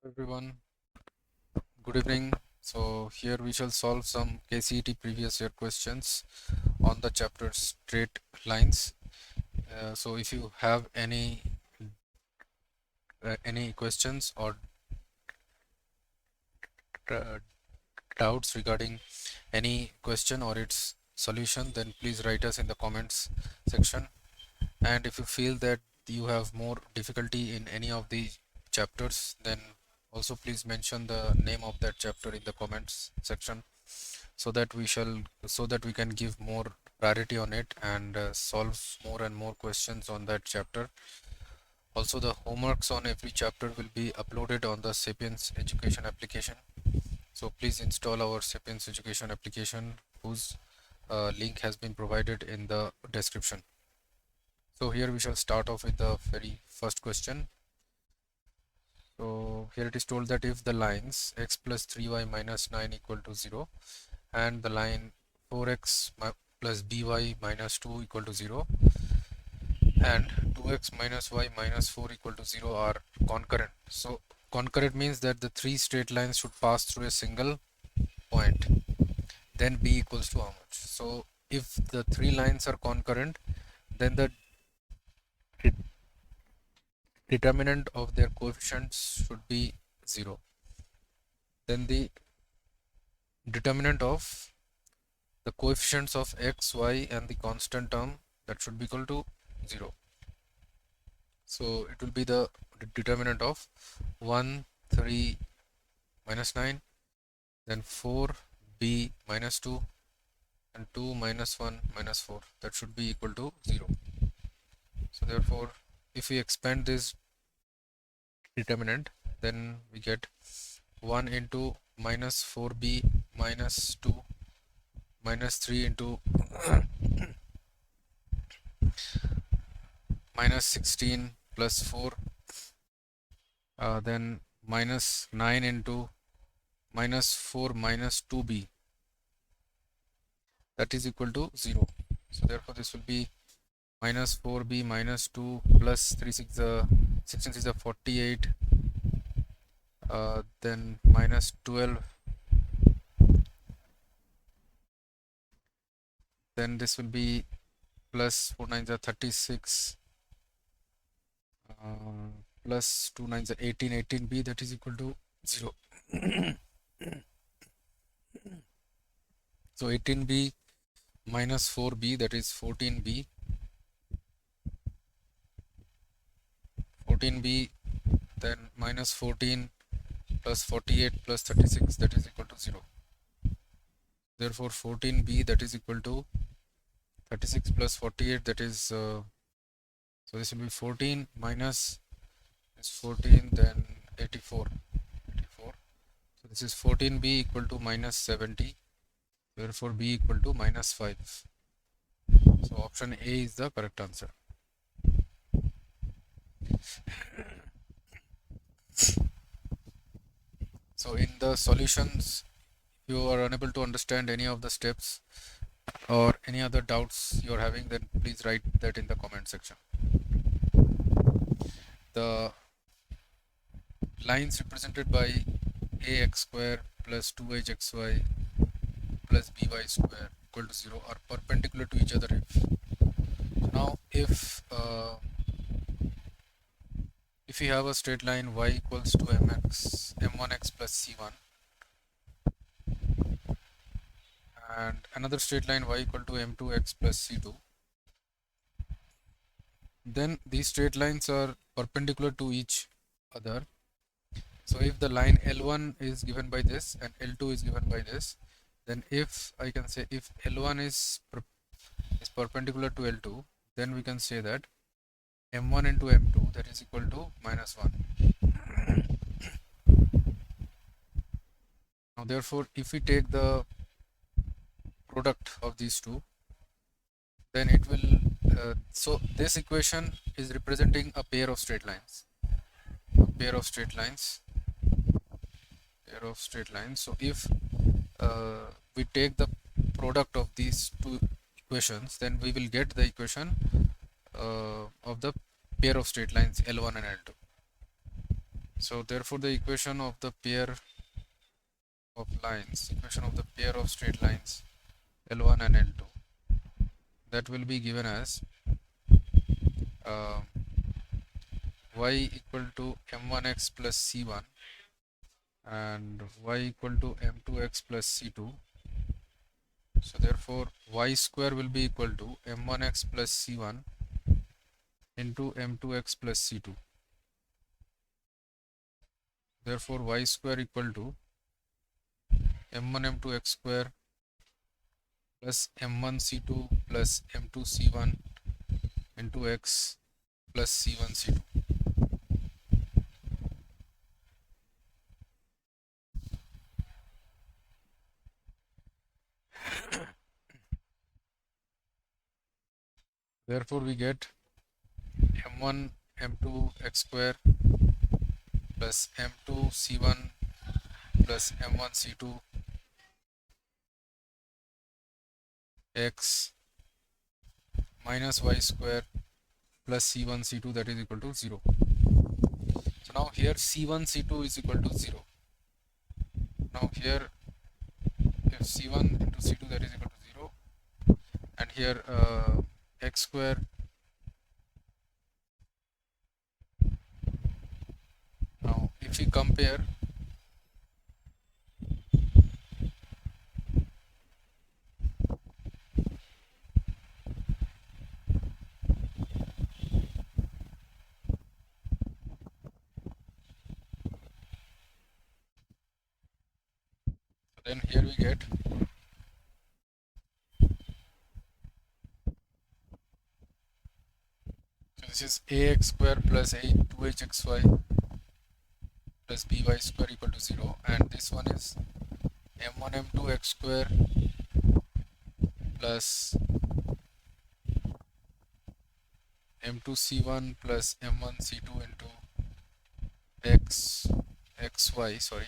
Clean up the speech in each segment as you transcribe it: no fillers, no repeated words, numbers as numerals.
Everyone, good evening. So here we shall solve some KCET previous year questions on the chapter straight lines. So if you have any questions or uh, doubts regarding any question or its solution, then please write us in the comments section. And if you feel that you have more difficulty in any of the chapters, then also please mention the name of that chapter in the comments section so that we can give more priority on it and solve more and more questions on that chapter. Also, the homeworks on every chapter will be uploaded on the Sapience Education application. So please install our Sapience Education application, whose link has been provided in the description. So here we shall start off with the very first question. So here it is told that if the lines x plus 3y minus 9 equal to 0 and the line 4x plus by minus 2 equal to 0 and 2x minus y minus 4 equal to 0 are concurrent. So concurrent means that the three straight lines should pass through a single point. Then b equals to how much? So if the three lines are concurrent, then the determinant of their coefficients should be 0. Then the determinant of the coefficients of x, y and the constant term, that should be equal to 0. So it will be the determinant of 1, 3, minus 9, then 4, b minus 2 and 2 minus 1 minus 4, that should be equal to 0. So therefore if we expand this determinant, then we get 1 into minus 4b minus 2 minus 3 into minus 16 plus 4, then minus 9 into minus 4 minus 2b, that is equal to 0. So therefore this will be minus 4b minus 2 plus 3 6 16 is 48, then minus 12, then this will be plus 4 9 is 36, plus 2 9 is 18, 18b, that is equal to 0. So 18b minus 4b, that is 14b, 14b, then minus 14 plus 48 plus 36, that is equal to 0. Therefore 14b, that is equal to 36 plus 48, that is so this will be 14 minus this 14, then 84. So this is 14b equal to minus 70, therefore b equal to minus 5. So option A is the correct answer. So in the solutions, if you are unable to understand any of the steps or any other doubts you are having, then please write that in the comment section. The lines represented by ax square plus 2hxy plus by square equal to 0 are perpendicular to each other if we have a straight line y equals to m1x plus c1 and another straight line y equal to m2x plus c2, then these straight lines are perpendicular to each other. So if the line L1 is given by this and L2 is given by this, then if I can say if L1 is perpendicular to L2, then we can say that m1 into m2, that is equal to minus 1. Now therefore if we take the product of these two, then it will so this equation is representing a pair of straight lines. So if we take the product of these two equations, then we will get the equation of the pair of straight lines L1 and L2. So therefore the equation of the pair of lines, equation of the pair of straight lines L1 and L2, that will be given as uh, y equal to m1x plus c1 and y equal to m2x plus c2. So therefore y square will be equal to m1x plus c1 into m2x plus c2. Therefore y square equal to m1 m2 x square plus m1 c2 plus m2 c1 into x plus c1 c2. Therefore we get m1 m2 x square plus m2 c1 plus m1 c2 x minus y square plus c1 c2, that is equal to 0. So now here c1 c2 is equal to 0. Now here if c1 into c2, that is equal to 0, and here x square, now if we compare, then here we get so this is ax square plus 2hxy plus by square equal to 0, and this one is m1 m2 x square plus m2 c1 plus m1 c2 into xy, sorry,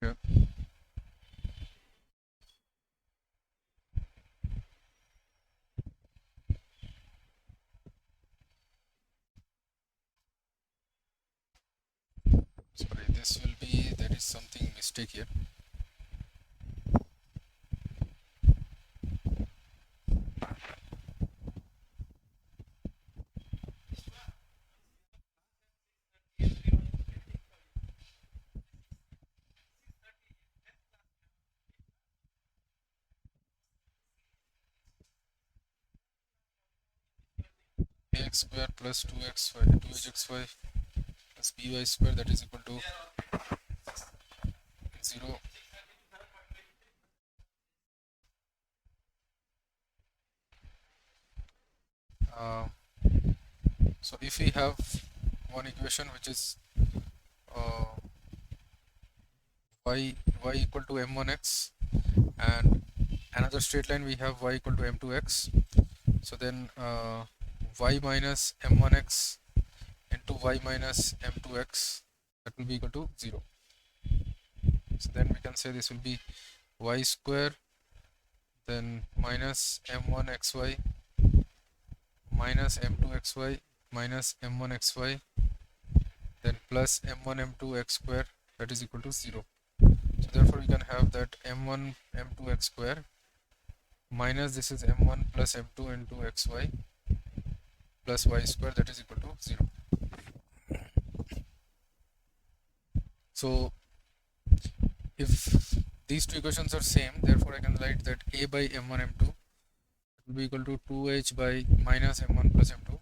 yeah. Sorry, this will be, there is something mistake here. Ax square plus 2hxy plus by square, that is equal to 0. Uh, so if we have one equation which is uh, y equal to m1x, and another straight line we have y equal to m2x, so then y minus m1x into y minus m2x, that will be equal to 0. So then we can say this will be y square, then minus m1xy minus m2xy minus m1xy, then plus m1 m2 x square, that is equal to 0. So therefore we can have that m1 m2 x square minus this is m1 plus m2 into xy plus y square, that is equal to 0. So if these two equations are same, therefore I can write that a by m1 m2 will be equal to 2h by minus m1 plus m2,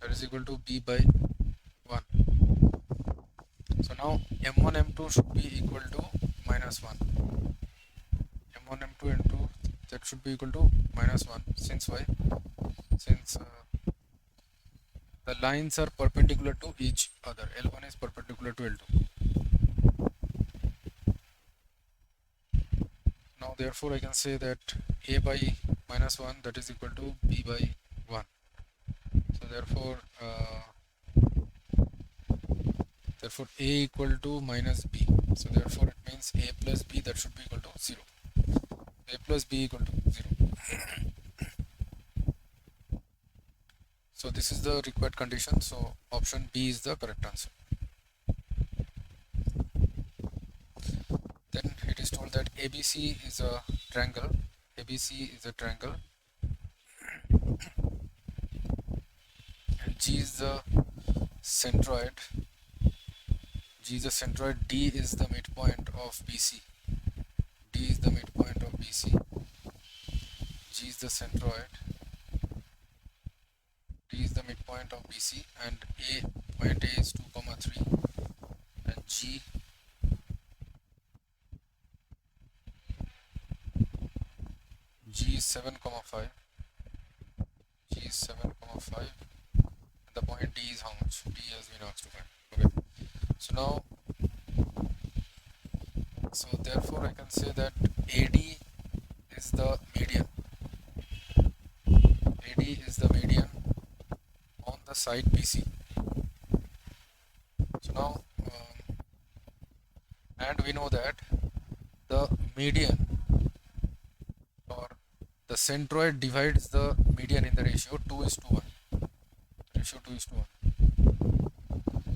that is equal to b by 1. So now m1 m2 should be equal to minus 1. m1 m2 into that should be equal to minus 1. Since why? Since the lines are perpendicular to each other. L1 is perpendicular to L2. Now therefore I can say that a by minus 1, that is equal to b by 1. So therefore uh, therefore a equal to minus b. So therefore it means a plus b, that should be equal to 0. A plus b equal to 0. So this is the required condition. So option B is the correct answer. Then it is told that ABC is a triangle. ABC is a triangle and G is the centroid. G is the centroid. D is the midpoint of BC. D is the midpoint of BC. G is the centroid. D is the midpoint of BC, and point A is 2, 3, and G is 7, 5. G is 7, 5. And the point D is how much? D has been asked to find. Okay. So therefore I can say that AD is the median. AD is the median on the side BC. So now, and we know that the median or the centroid divides the median in the ratio 2 is to 1. Ratio 2 is to 1.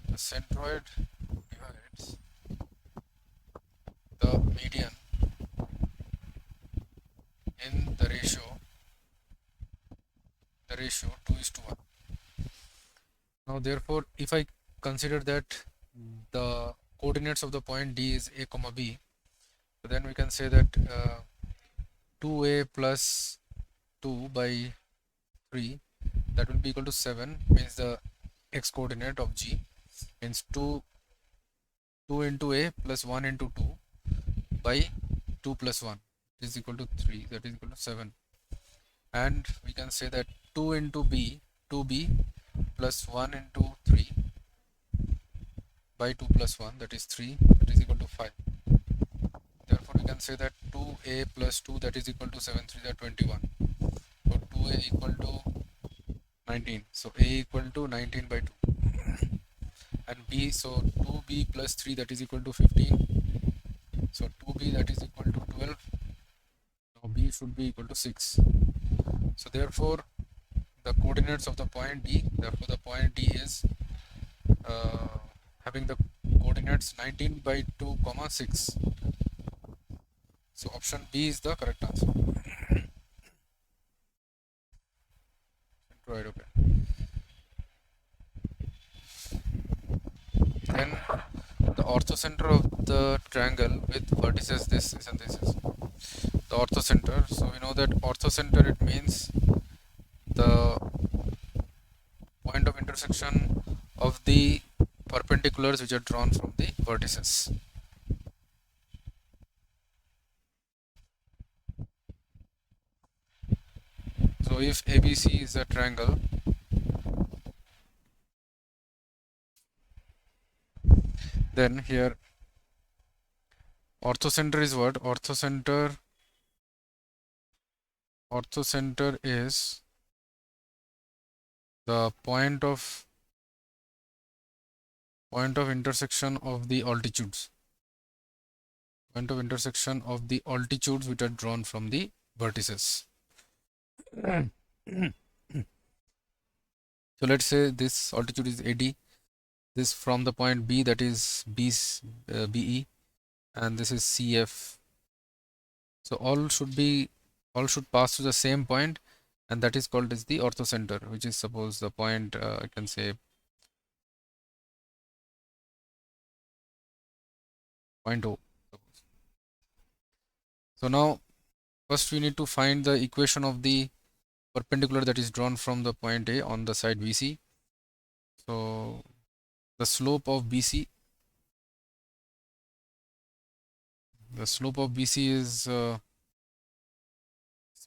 The centroid divides the median in the ratio 2 is to 1. Now therefore if I consider that the coordinates of the point D is a comma b, so then we can say that 2a plus 2 by 3, that will be equal to 7, means the x coordinate of G means 2 into a plus 1 into 2 by 2 plus 1 is equal to 3, that is equal to 7. And we can say that 2 into b, 2b plus 1 into 3 by 2 plus 1, that is 3, that is equal to 5. Therefore we can say that 2a plus 2, that is equal to 7, 3 are 21. So 2a equal to 19. So a equal to 19 by 2. And b, so 2b plus 3, that is equal to 15. So 2b, that is equal to 12. Now b should be equal to 6. So therefore the coordinates of the point D, therefore the point D is having the coordinates 19 by 2 comma 6. So option B is the correct answer. Right, okay. Then the orthocenter of the triangle with vertices this and this is the orthocenter. So we know that orthocenter, it means the point of intersection of the perpendiculars which are drawn from the vertices. So if ABC is a triangle, then here orthocenter is what? Orthocenter is the point of intersection of the altitudes. Point of intersection of the altitudes which are drawn from the vertices. So let's say this altitude is AD. This from the point B, that is BE, and this is CF. So all should pass to the same point, and that is called as the orthocenter, which is suppose the point I can say point O. So now first we need to find the equation of the perpendicular that is drawn from the point A on the side BC. So the slope of BC, is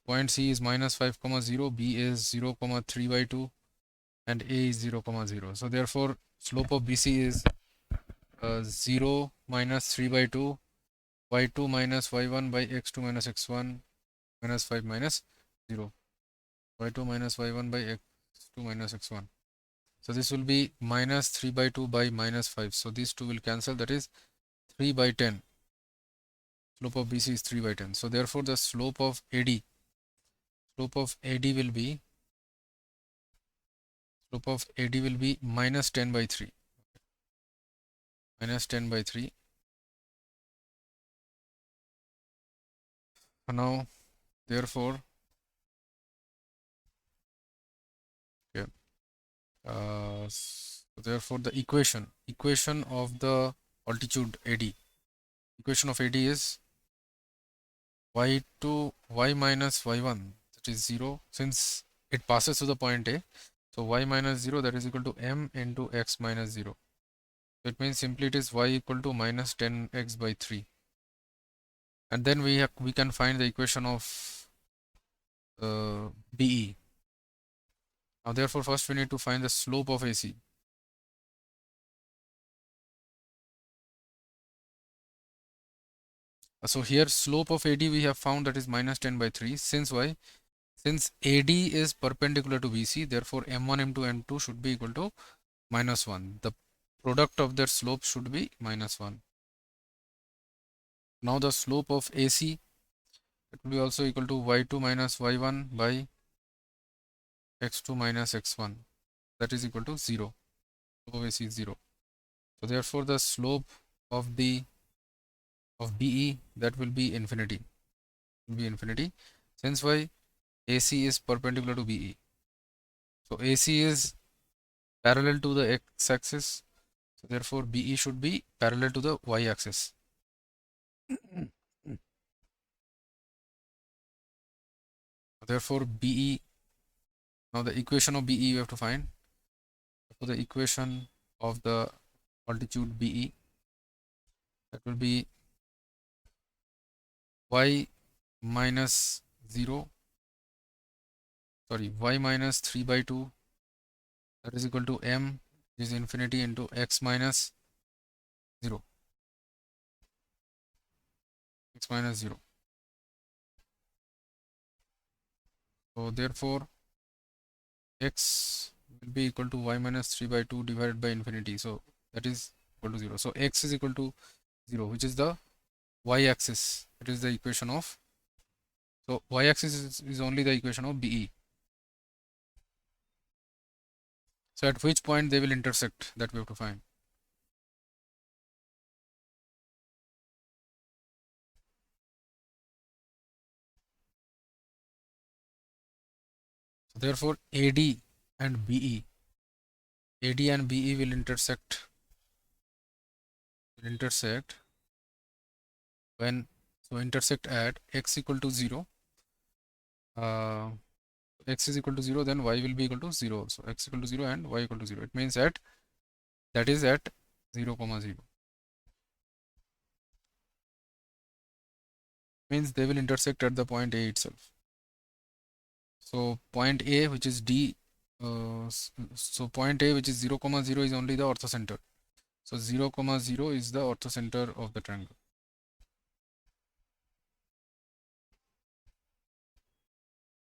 point C is minus 5, 0, B is 0, 3 by 2, and A is 0, 0. So therefore slope of BC is 0 minus 3 by 2, y2 minus y1 by x2 minus x1 minus 5 minus 0, y2 minus y1 by x2 minus x1. So this will be minus 3 by 2 by minus 5. So these two will cancel, that is 3 by 10. Slope of BC is 3 by 10. So therefore the slope of AD will be minus 10 by 3. Minus 10 by 3. Now therefore, okay, so therefore the equation of the altitude AD, equation of AD is y2 y minus y1, that is 0, since it passes to the point A. So y minus 0, that is equal to m into x minus 0. So it means simply it is y equal to minus 10x by 3. And then we can find the equation of BE. Now therefore first we need to find the slope of AC. So here slope of AD we have found, that is minus 10 by 3. Since why? Since AD is perpendicular to BC, therefore m1, m2, m2 should be equal to minus 1. The product of their slope should be minus 1. Now the slope of AC, it will be also equal to y2 minus y1 by x2 minus x1, that is equal to 0. Slope of AC is 0. So therefore the slope of BE, that will be infinity. Since why? AC is perpendicular to BE. So AC is parallel to the x-axis. So therefore BE should be parallel to the y-axis. Therefore BE, now the equation of BE you have to find. For the equation of the altitude BE, that will be y minus 0, sorry, y minus 3 by 2, that is equal to m is infinity into x minus 0. X minus 0. So therefore x will be equal to y minus 3 by 2 divided by infinity. So that is equal to 0. So x is equal to 0, which is the y-axis. It is the equation of, so y-axis is only the equation of BE. So at which point they will intersect, that we have to find. So therefore AD and BE will intersect when, so intersect at x equal to 0. X is equal to 0, then y will be equal to 0. So x equal to 0 and y equal to 0. It means that is at 0, 0. Means they will intersect at the point A itself. So point A, which is D, so point A, which is 0, 0, is only the orthocenter. So 0, 0 is the orthocenter of the triangle.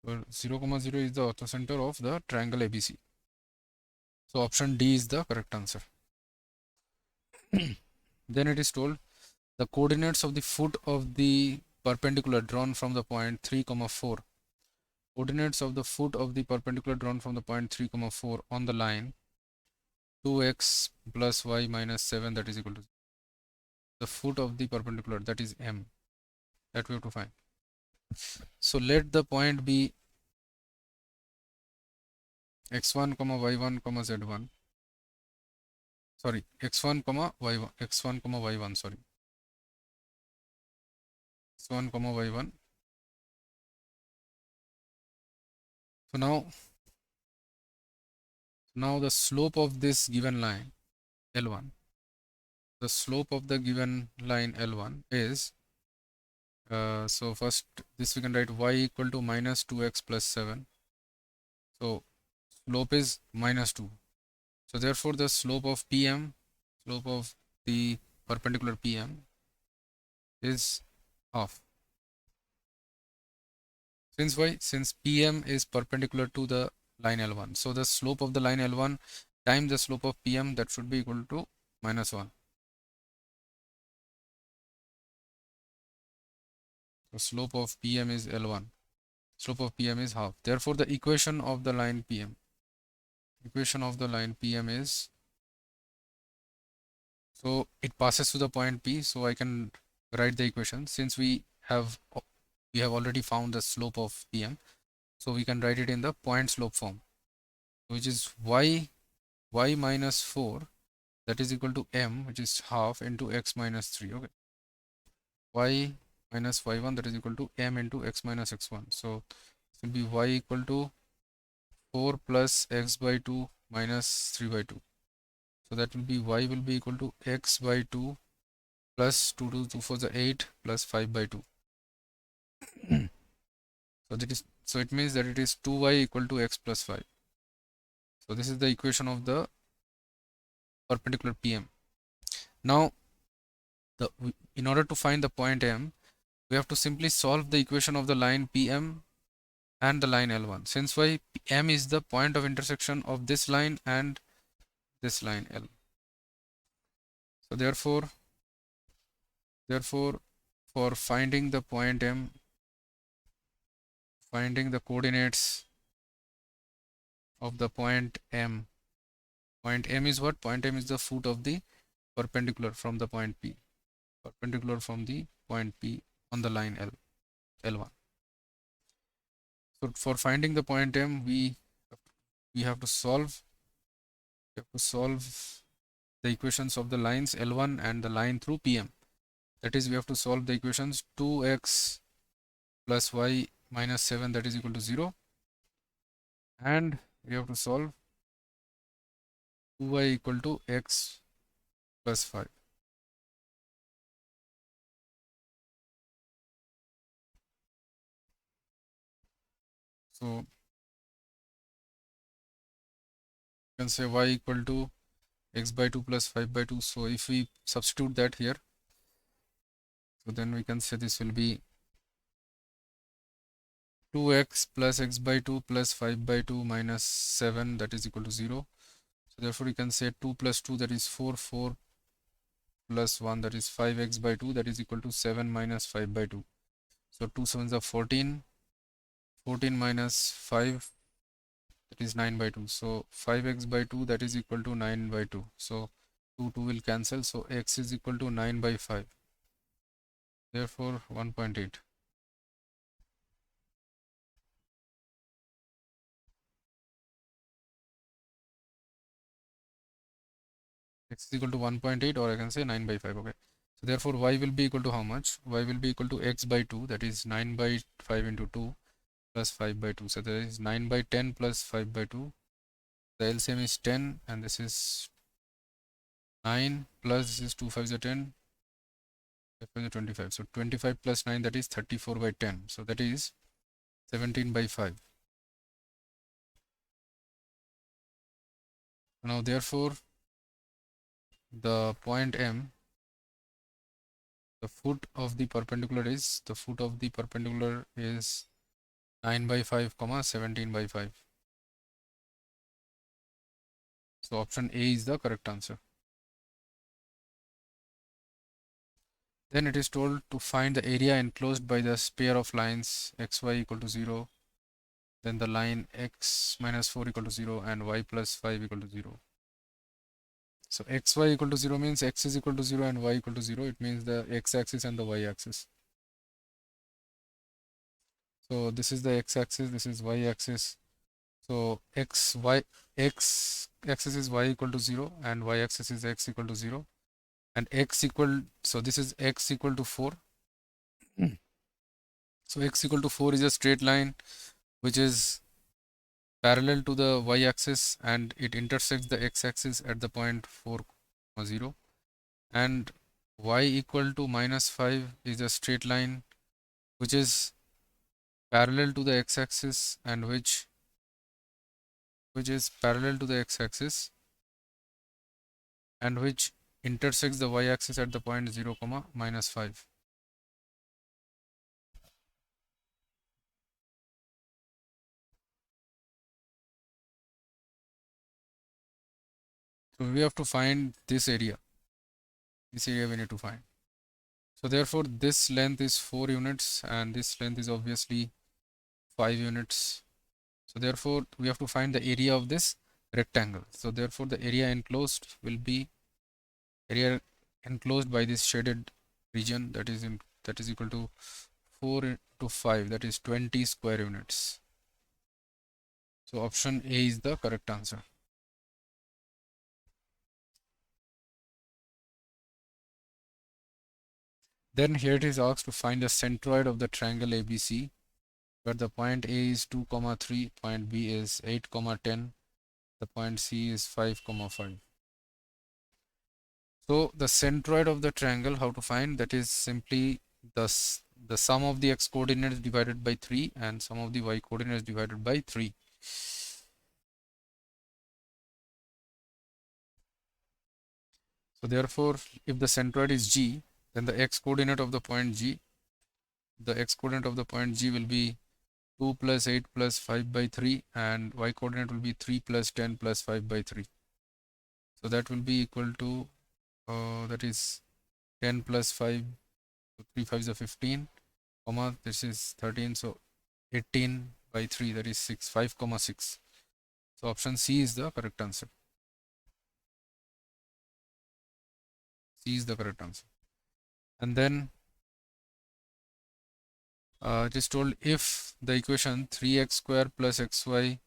So 0, 0 is the orthocenter of the triangle ABC. So option D is the correct answer. Then it is told the coordinates of the foot of the perpendicular drawn from the point 3, 4. Coordinates of the foot of the perpendicular drawn from the point 3, 4 on the line 2x plus y minus 7, that is equal to the foot of the perpendicular, that is M, that we have to find. So let the point be x1, y1, z1. Sorry, x1, y1, x1, y1, sorry. x1, y1. So now the slope of this given line L1, the slope of the given line L1 is, so first this we can write y equal to minus 2x plus 7. So slope is minus 2. So therefore the slope of PM, slope of the perpendicular PM is half. Since why? Since PM is perpendicular to the line L1. So the slope of the line L1 times the slope of PM, that should be equal to -1. The slope of PM is L1. Slope of PM is half. Therefore, the equation of the line PM is, so it passes to the point P, so I can write the equation. Since we have already found the slope of PM, so we can write it in the point slope form, which is y minus 4, that is equal to m, which is half, into x minus 3. Okay, y minus y1, that is equal to m into x minus x1. So it will be y equal to 4 plus x by 2 minus 3 by 2. So that will be y will be equal to x by 2 plus 2 for the 8 plus 5 by 2. So it means that it is 2y equal to x plus 5. So this is the equation of the perpendicular PM. Now, in order to find the point M, we have to simply solve the equation of the line PM and the line L1. Since M is the point of intersection of this line and this line L. So therefore, for finding the point M, finding the coordinates of the point M. Point M is what? Point M is the foot of the perpendicular from the point P. Perpendicular from the point P on the line L1. So for finding the point M, we have to solve the equations of the lines L1 and the line through PM. That is, we have to solve the equations 2x plus y minus 7, that is equal to 0, and we have to solve 2y equal to x plus 5. So you can say y equal to x by 2 plus 5 by 2. So if we substitute that here, so then we can say this will be 2x plus x by 2 plus 5 by 2 minus 7, that is equal to 0. So therefore you can say 2 plus 2, that is 4, 4 plus 1, that is 5x by 2, that is equal to 7 minus 5 by 2. So 2 sevens are 14, 14 minus 5, that is 9 by 2. So 5x by 2, that is equal to 9 by 2. So 2 will cancel, so x is equal to 9 by 5. Therefore 1.8. X is equal to 1.8, or I can say 9 by 5. Okay. So therefore y will be equal to how much? Y will be equal to x by 2, that is 9 by 5 into 2 plus 5 by 2. So there is 9 by 10 plus 5 by 2. The LCM is 10, and this is 9 plus this is 2 5 is 10, 5 is 25. So 25 plus 9, that is 34 by 10. So that is 17 by 5. Now therefore the point M, the foot of the perpendicular is 9 by 5 comma 17 by 5. So option A is the correct answer. Then it is told to find the area enclosed by the pair of lines xy equal to 0, then the line x minus 4 equal to 0 and y plus 5 equal to 0. So xy equal to 0 means x is equal to 0 and y equal to 0. It means the x-axis and the y-axis. So this is the x-axis, this is y-axis. So x axis is y equal to 0 and y-axis is x equal to 0, and so this is x equal to 4. So x equal to 4 is a straight line which is parallel to the y-axis, and it intersects the x-axis at the point 4, 0, and y equal to minus 5 is a straight line which is parallel to the x-axis and which is parallel to the x-axis and which intersects the y-axis at the point 0, minus 5. So we have to find this area. This area we need to find. So therefore this length is 4 units and this length is obviously 5 units. So therefore we have to find the area of this rectangle. So therefore the area enclosed will be area enclosed by this shaded region, that is equal to 4 into 5, that is 20 square units. So option A is the correct answer. Then here it is asked to find the centroid of the triangle ABC, where the point A is 2, 3, point B is 8, 10, the point C is 5, 5. So the centroid of the triangle, how to find? That is simply the sum of the x coordinates divided by 3 and sum of the y coordinates divided by 3. So therefore, if the centroid is G, then the x coordinate of the point G, will be 2 plus 8 plus 5 by 3 and y coordinate will be 3 plus 10 plus 5 by 3. So that will be equal to that is 10 plus 5, so 3 5s are 15, comma this is 13, so 18 by 3, that is 6, 5, 6. So option C is the correct answer. C is the correct answer. And then it is told if the equation 3x square plus xy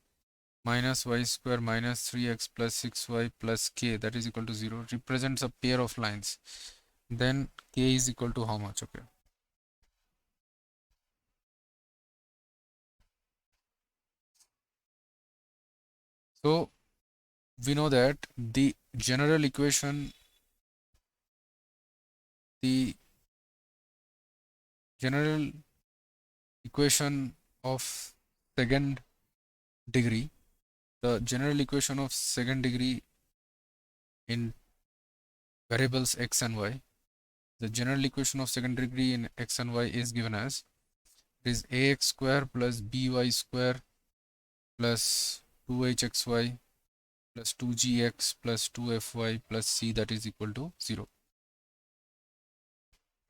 minus y square minus 3x plus 6y plus k, that is equal to 0, represents a pair of lines, then k is equal to how much? Okay. So we know that the general equation of second degree, the general equation of second degree in variables x and y, the general equation of second degree in x and y is given as it is ax square plus by square plus 2hxy plus 2gx plus 2fy plus c, that is equal to 0.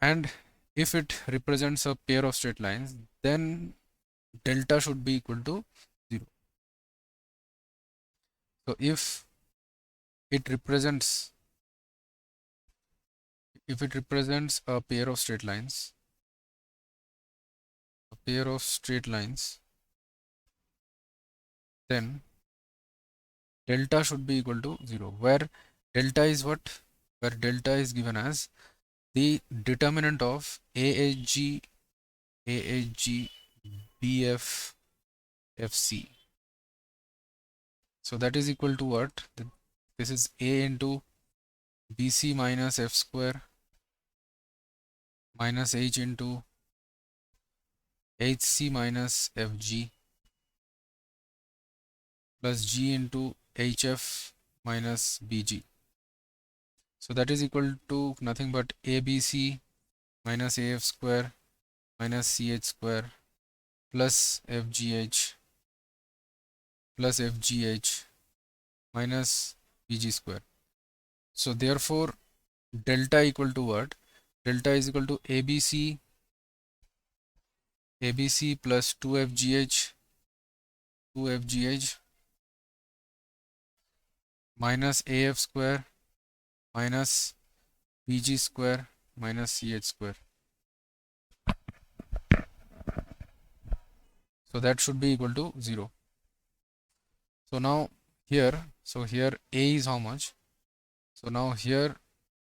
And if it represents a pair of straight lines, then delta should be equal to 0. So if it represents a pair of straight lines, then delta should be equal to 0, where delta is what? Where delta is given as the determinant of AHG, BF, FC. So that is equal to what? This is A into BC minus F square minus H into HC minus FG plus G into HF minus BG. So that is equal to nothing but ABC minus AF square minus CH square plus FGH minus BG square. So therefore delta equal to what? Delta is equal to ABC plus 2FGH minus AF square minus BG square minus CH square. So that should be equal to 0. So now here A is how much? So now here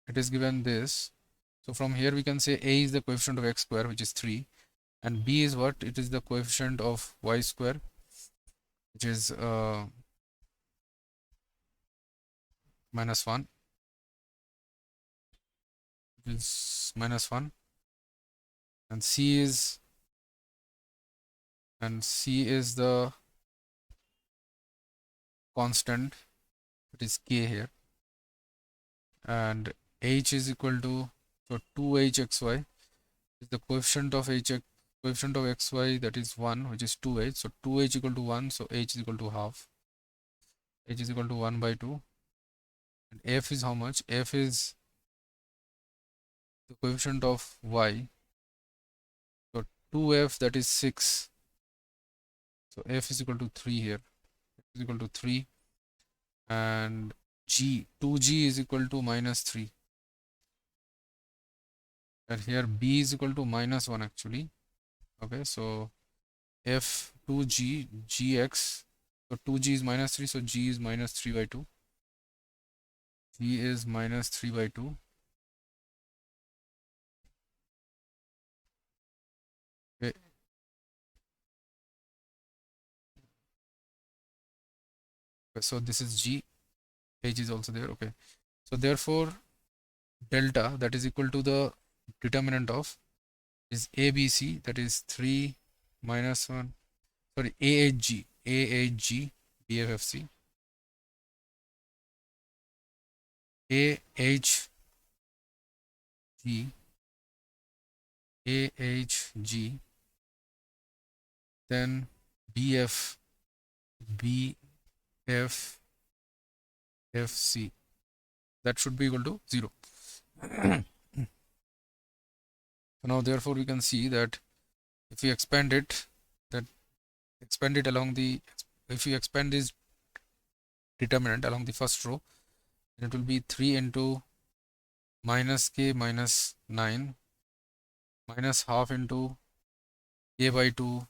it is given this. So from here we can say A is the coefficient of x square, which is 3, and B is what? It is the coefficient of y square, which is minus 1, and C is the constant, it is k here, and H is equal to, so 2hxy is the coefficient of xy, that is 1, which is 2h, so 2h equal to 1, so h is equal to half, h is equal to 1 by 2, And f is how much? F is the coefficient of y. So 2f, that is 6. So f is equal to 3 here. F is equal to 3. And g, 2g is equal to minus 3. And here b is equal to minus 1 actually. Okay, so f 2g gx. So 2g is minus 3, so g is minus 3 by 2. G is minus 3 by 2. Okay. So this is g, h is also there. Okay, so therefore delta, that is equal to the determinant of is ABC, that is 3 minus 1, sorry, AHG BFFC, AHG AHG, then BF BFFC, that should be equal to 0. So now therefore we can see that if we expand it, if we expand this determinant along the first row, then it will be 3 into minus k minus 9 minus half into k by 2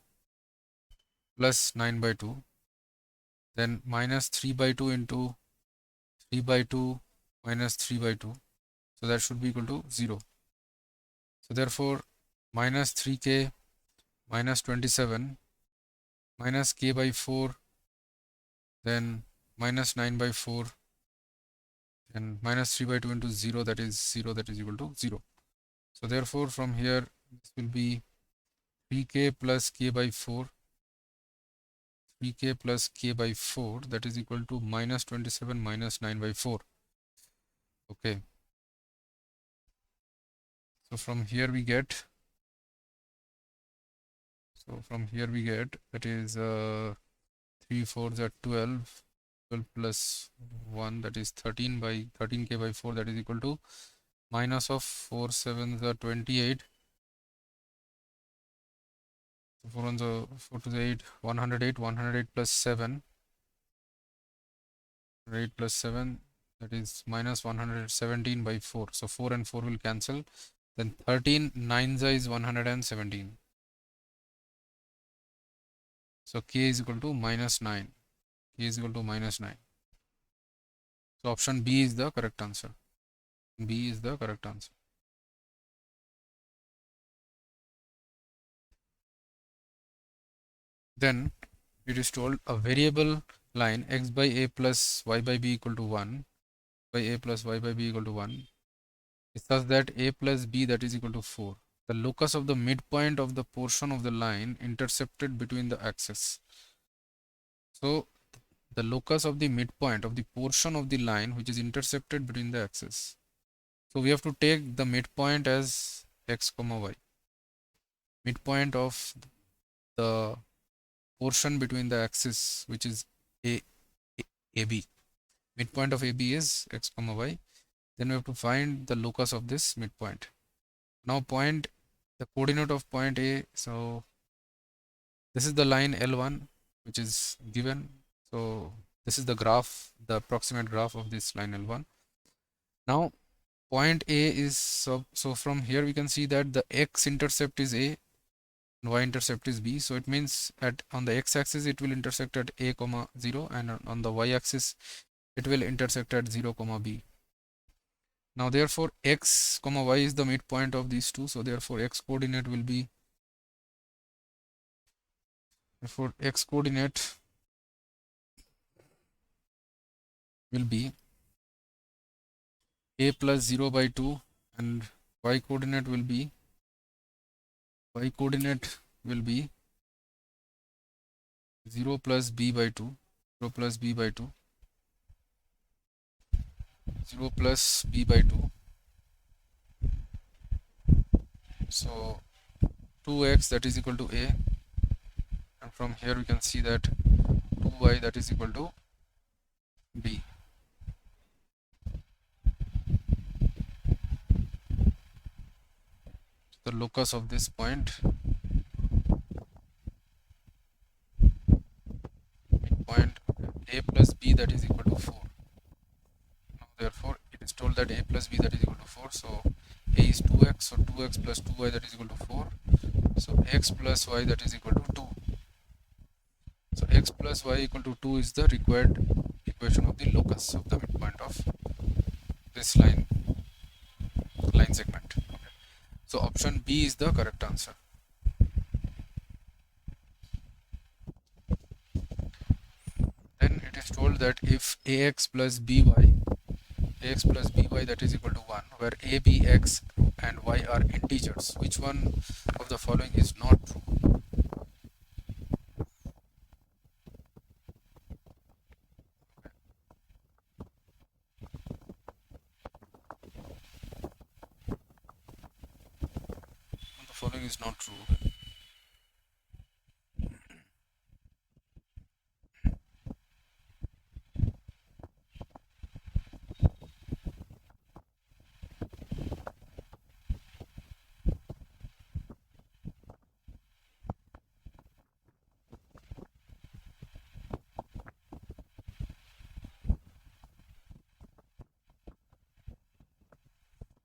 plus 9 by 2, then minus 3 by 2 into 3 by 2 minus 3 by 2, so that should be equal to 0. So therefore minus 3k minus 27 minus k by 4, then minus 9 by 4, and minus 3 by 2 into 0, that is 0, that is equal to 0. So therefore from here this will be 3k plus k by 4, 3k plus k by 4, that is equal to minus 27 minus 9 by 4. Okay, so from here we get, that is 3 4s are 12, 12 plus 1, that is 13 by 13k by 4, that is equal to minus of 4 7s are 28, 4 1s are 4 to the 8, 108, 108 plus 7, 8 plus 7, that is minus 117 by 4. So 4 and 4 will cancel. Then 13 9s is 117. So k is equal to minus 9. K is equal to minus 9. So option B is the correct answer. B is the correct answer. Then it is told a variable line x by a plus y by b equal to 1 by a plus y by b equal to 1 is such that a plus b, that is equal to 4. The locus of the midpoint of the portion of the line intercepted between the axes. So the locus of the midpoint of the portion of the line which is intercepted between the axes. So we have to take the midpoint as x comma y. Midpoint of the portion between the axis which is AB. Midpoint of AB is x comma y. Then we have to find the locus of this midpoint. Now the coordinate of point A. So this is the line L1 which is given. So this is the graph, the approximate graph of this line L1. Now point A is, so from here we can see that the x-intercept is A and y-intercept is B. So it means on the x-axis it will intersect at A comma 0, and on the y-axis it will intersect at 0 comma B. Now therefore x comma y is the midpoint of these two. So therefore x coordinate will be, a plus 0 by 2, and y coordinate will be 0 plus b by 2, 0 plus b by 2, 0 plus b by 2. So 2x, that is equal to a, and from here we can see that 2y, that is equal to b. locus of this point, midpoint a plus b that is equal to 4. Now therefore it is told that a plus b that is equal to 4, so a is 2x, so 2x plus 2y that is equal to 4, so x plus y that is equal to 2. So x plus y equal to 2 is the required equation of the locus of the midpoint of this line segment. Okay. So option B is the correct answer. Then it is told that if ax plus by that is equal to 1, where a, b, x and y are integers, which one of the following is not true? The following is not true.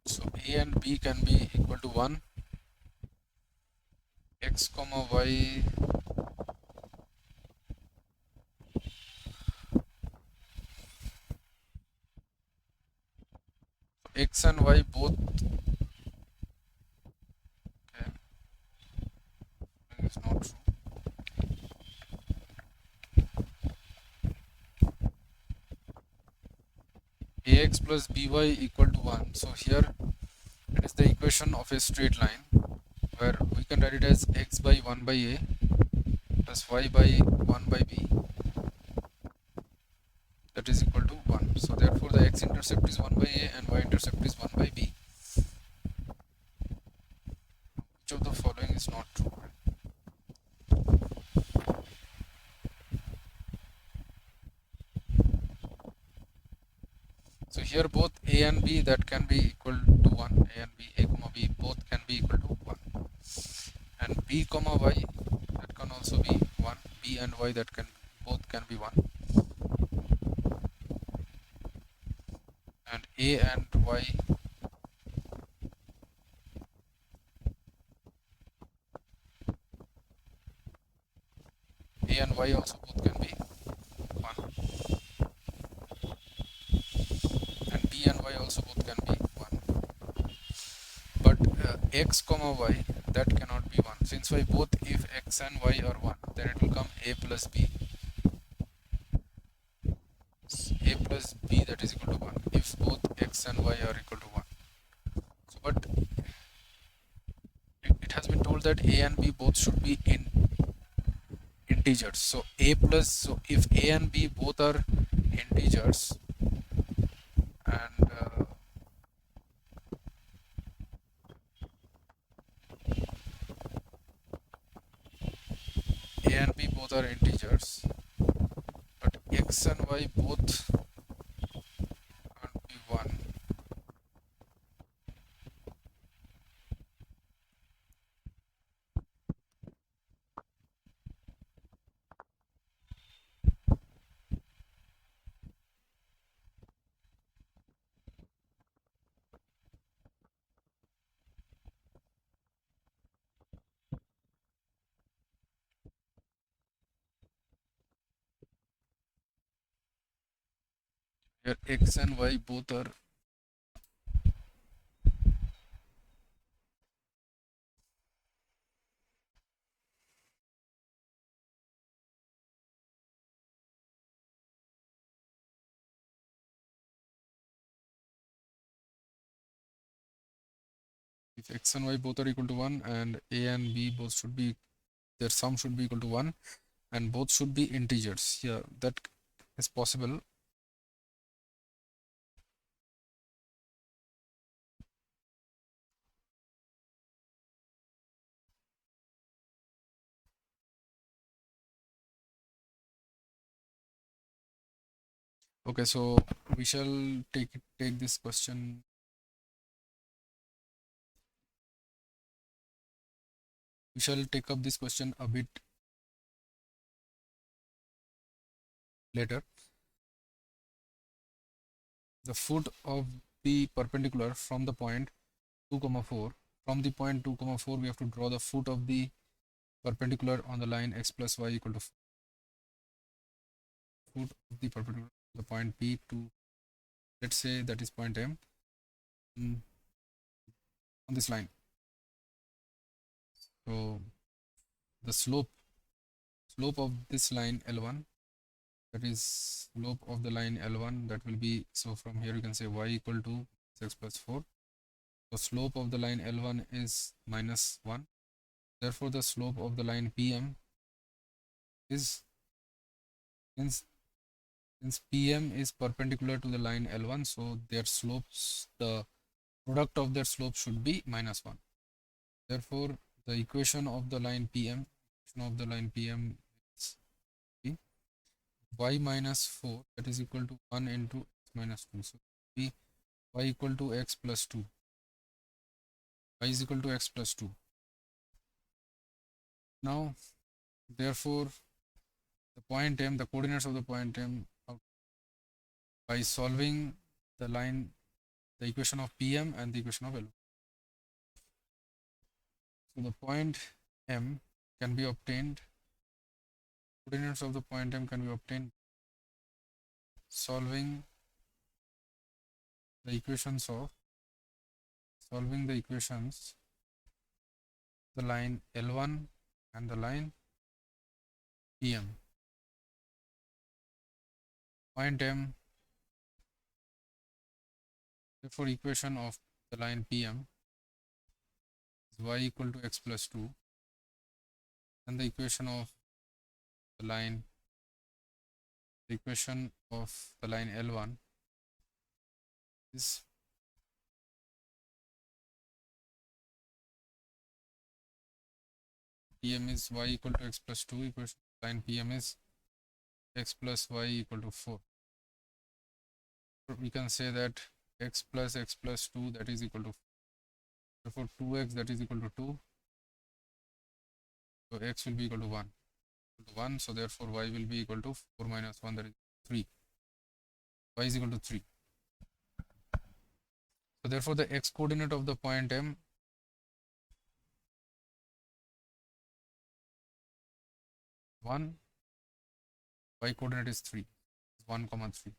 So a and b can be equal to 1, x comma y x and y both, okay, is not true. Ax plus by equal to 1. So here it is the equation of a straight line, where we can write it as x by 1 by a plus y by 1 by b that is equal to 1. So therefore the x-intercept is 1 by a and y-intercept is 1 by b. Which of the following is not true? So here both a and b that can be equal to 1, a and b, a comma b both can be equal to 1, and b comma y that can also be 1, b and y that can both can be 1, and a and y, a and y also both can be 1, and b and y also both can be 1, but x comma y that cannot be 1. Since y both, if x and y are 1, then it will come a plus b, a plus b that is equal to 1 if both x and y are equal to 1. So but it has been told that a and b both should be in integers. So a plus, so if a and b both are integers, and a and b both are integers, but x and y both can't be 1, here x and y both are, if x and y both are equal to 1 and a and b both should be, their sum should be equal to 1 and both should be integers. Yeah, that is possible. Okay, so we shall take this question We shall take up this question a bit later. The foot of the perpendicular from the point 2 comma 4, from the point 2 comma 4 we have to draw the foot of the perpendicular on the line x plus y equal to 4. Foot of the perpendicular the point P to, let's say that is point M, on this line. So the slope of this line L1, that is slope of the line L1, that will be, so from here you can say y equal to x plus 4. So slope of the line L1 is minus 1. Therefore the slope of the line PM is, since PM is perpendicular to the line L1, so their slopes, the product of their slope should be minus 1. Therefore the equation of the line PM is y minus 4, that is equal to 1 into x minus 2. So be y equal to x plus 2. Y is equal to x plus 2. Now therefore the point M, the coordinates of the point M, by solving the equation of PM and the equation of L. So the point M can be obtained, coordinates of the point M can be obtained solving the equations the line L1 and the line PM. Point M, therefore equation of the line PM is y equal to x plus 2, and the equation of the line L1 is PM is y equal to x plus 2, equation of line PM is x plus y equal to 4. We can say that x plus 2, that is equal to 4. Therefore 2x, that is equal to 2. So x will be equal to 1. So therefore y will be equal to 4 minus 1, that is 3. Y is equal to 3. So therefore the x coordinate of the point M (1), y coordinate is 3, 1 comma 3.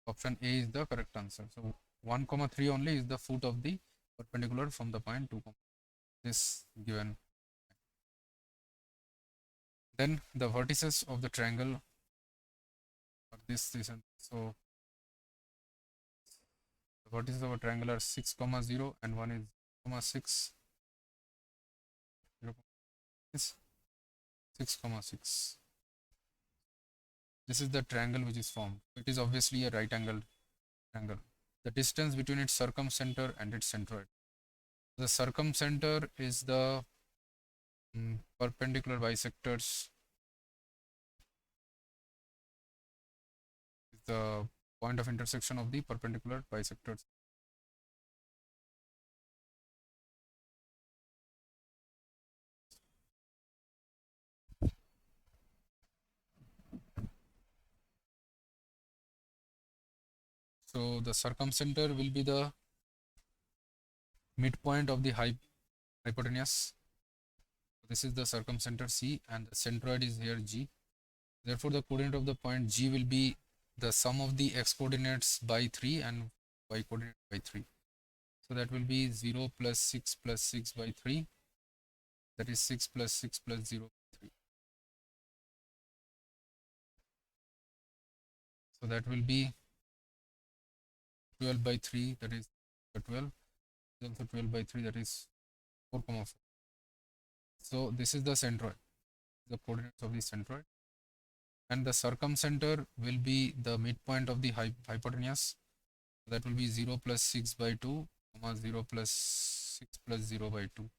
Option A is the correct answer. So 1 comma 3 only is the foot of the perpendicular from the point 2 comma this given. Then the vertices of the triangle are this and so the vertices of a triangle are 6 comma 0 and one is 6 0 is 6 comma 6. This is the triangle which is formed. It is obviously a right angled triangle. The distance between its circumcenter and its centroid. The circumcenter is the perpendicular bisectors, is the point of intersection of the perpendicular bisectors. So the circumcenter will be the midpoint of the hypotenuse. This is the circumcenter C and the centroid is here G. Therefore the coordinate of the point G will be the sum of the x coordinates by 3 and y coordinate by 3. So that will be 0 plus 6 plus 6 by 3. That is 6 plus 6 plus 0 by 3. So that will be 12 by 3, that is 12. Also 12 by 3, that is 4 comma 4. So this is the centroid, the coordinates of the centroid, and the circumcenter will be the midpoint of the hypotenuse. That will be 0 plus 6 by 2 comma 0 plus 6 plus 0 by 2.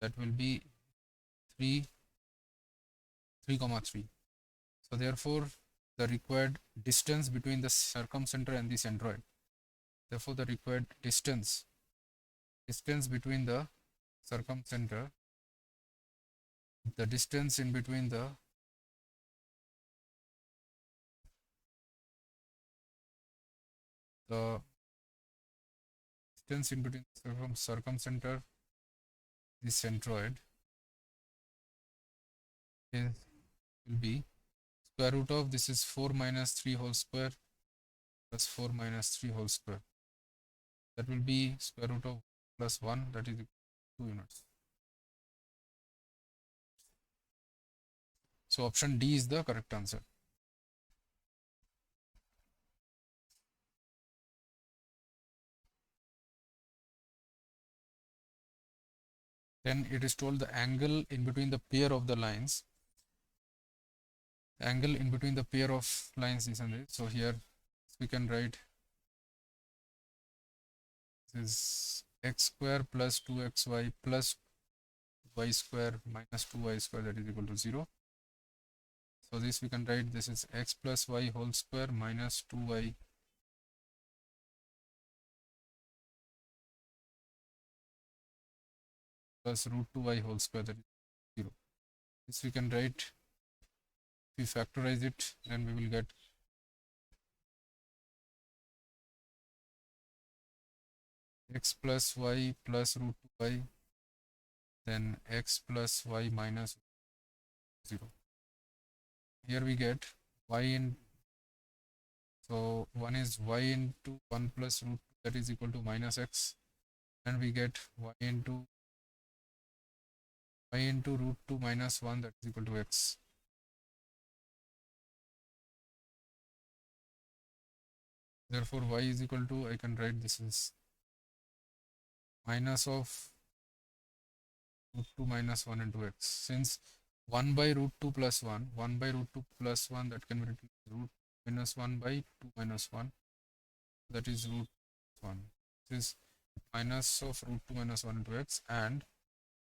That will be 3 comma 3. So therefore the required distance between the circumcenter and the centroid, therefore the required distance between the circumcenter the distance in between the distance in between circumcenter the centroid is will be square root of this is 4 minus 3 whole square plus 4 minus 3 whole square. That will be square root of plus 1, that is 2 units. So option D is the correct answer. Then it is told the angle in between the pair of the lines. The angle in between the pair of lines is 100. So here we can write this is x square plus 2xy plus y square minus 2y square, that is equal to 0. So this we can write this is x plus y whole square minus 2y plus root 2y whole square, that is 0. This we can write, if we factorize it, then we will get x plus y plus root 2y, then x plus y minus 0. Here we get y in, so 1 is y into 1 plus root 2, that is equal to minus x, and we get y into root 2 minus 1, that is equal to x. Therefore y is equal to, I can write this is minus of root 2 minus 1 into x. Since 1 by root 2 plus 1, 1 by root 2 plus 1, that can be written as root minus 1 by 2 minus 1, that is root 1. This is minus of root 2 minus 1 into x, and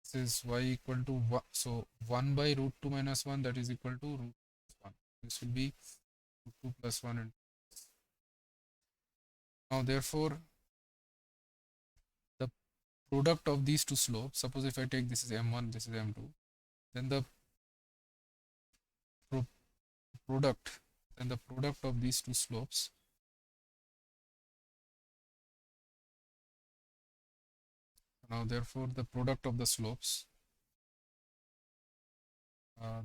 this is y equal to 1. So 1 by root 2 minus 1, that is equal to root 1. This will be root 2 plus 1 into x. Now therefore the product of these two slopes, suppose if I take this is m1, this is m2, then the product of these two slopes, now therefore the product of the slopes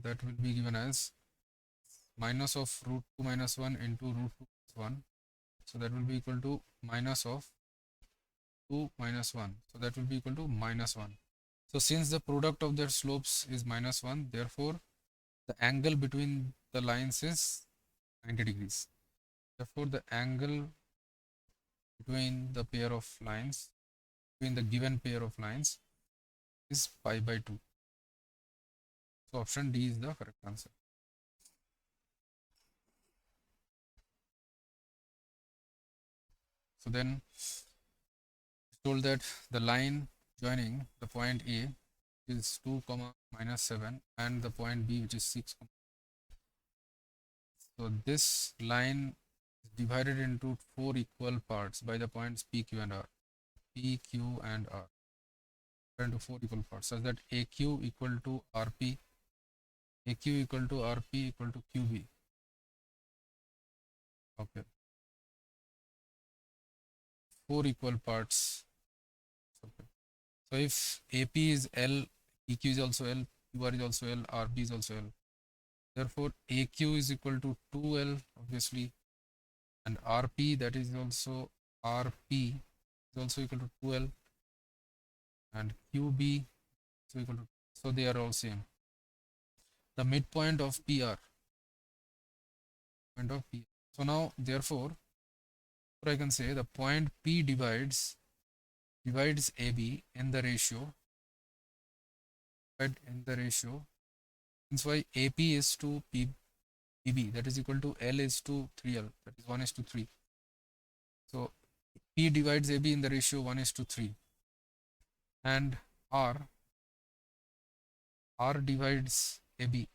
that will be given as minus of root 2 minus 1 into root 2 plus 1, so that will be equal to minus of 2 minus 1, so that will be equal to minus 1. So since the product of their slopes is minus 1, therefore the angle between the lines is 90 degrees. Therefore the angle between the pair of lines, between the given pair of lines, is pi by 2. So option D is the correct answer. So then it's told that the line joining the point A is 2 comma minus 7 and the point B which is 6 comma. So this line is divided into 4 equal parts by the points P, Q and R. P, Q and R into 4 equal parts, such that AQ equal to RP, AQ equal to RP equal to QB. Okay. 4 equal parts. Okay. So if AP is L, PQ is also L, QR is also L, RP is also L. Therefore, AQ is equal to 2L, obviously, and RP, that is also RP, is also equal to 2L, and QB is equal to, so they are all same. The midpoint of PR, point of P. So now, therefore, I can say the point P divides AB in the ratio, since why AP is to PB, that is equal to L is to 3L, that is 1 is to 3. So P divides AB in the ratio 1 is to 3, and R divides AB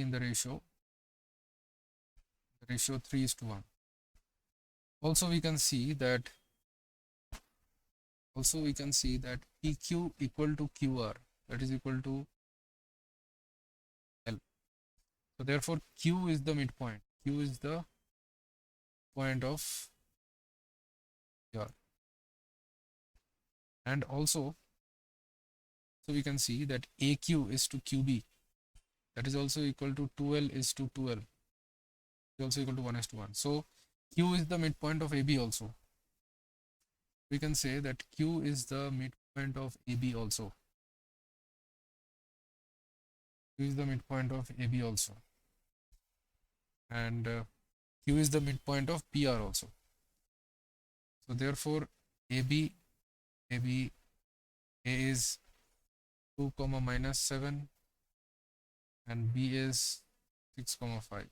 in the ratio 3 is to 1. Also we can see that Also we can see that PQ equal to QR, that is equal to L. So therefore Q is the midpoint. Q is the point of QR. And also, so we can see that AQ is to QB. That is also equal to 2L is to 2L. Is also equal to 1:1. So Q is the midpoint of AB also. We can say that Q is the midpoint of AB also. Q is the midpoint of AB also. And Q is the midpoint of PR also. So therefore AB A is 2 comma minus 7 and B is 6 comma 5.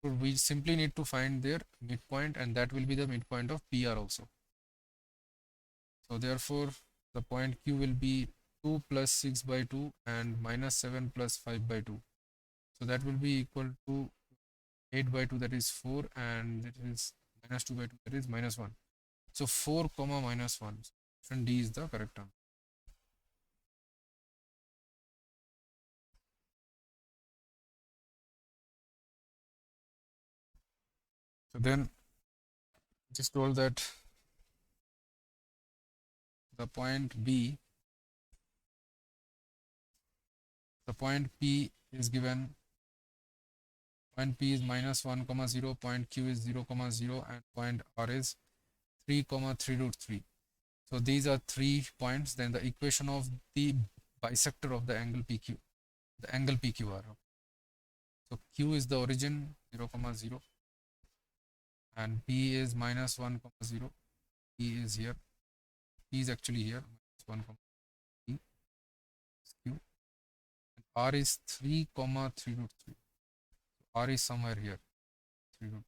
So we simply need to find their midpoint, and that will be the midpoint of PR also. So therefore the point Q will be 2 plus 6 by 2 and minus 7 plus 5 by 2. So that will be equal to 8 by 2, that is 4, and it is minus 2 by 2, that is minus 1. So 4 comma minus 1. Option D is the correct answer. So then it is told that the point B, the point P is given. Point P is minus 1 comma 0, point Q is 0 comma 0, and point R is 3 comma 3 root 3. So these are 3 points. Then the equation of the bisector of the angle PQ, the angle PQR. So Q is the origin 0 comma 0, and P is minus 1 comma 0. P is here. P is actually here, minus 1 comma P is Q. And R is 3 comma 3 root 3. So R is somewhere here. 3 root.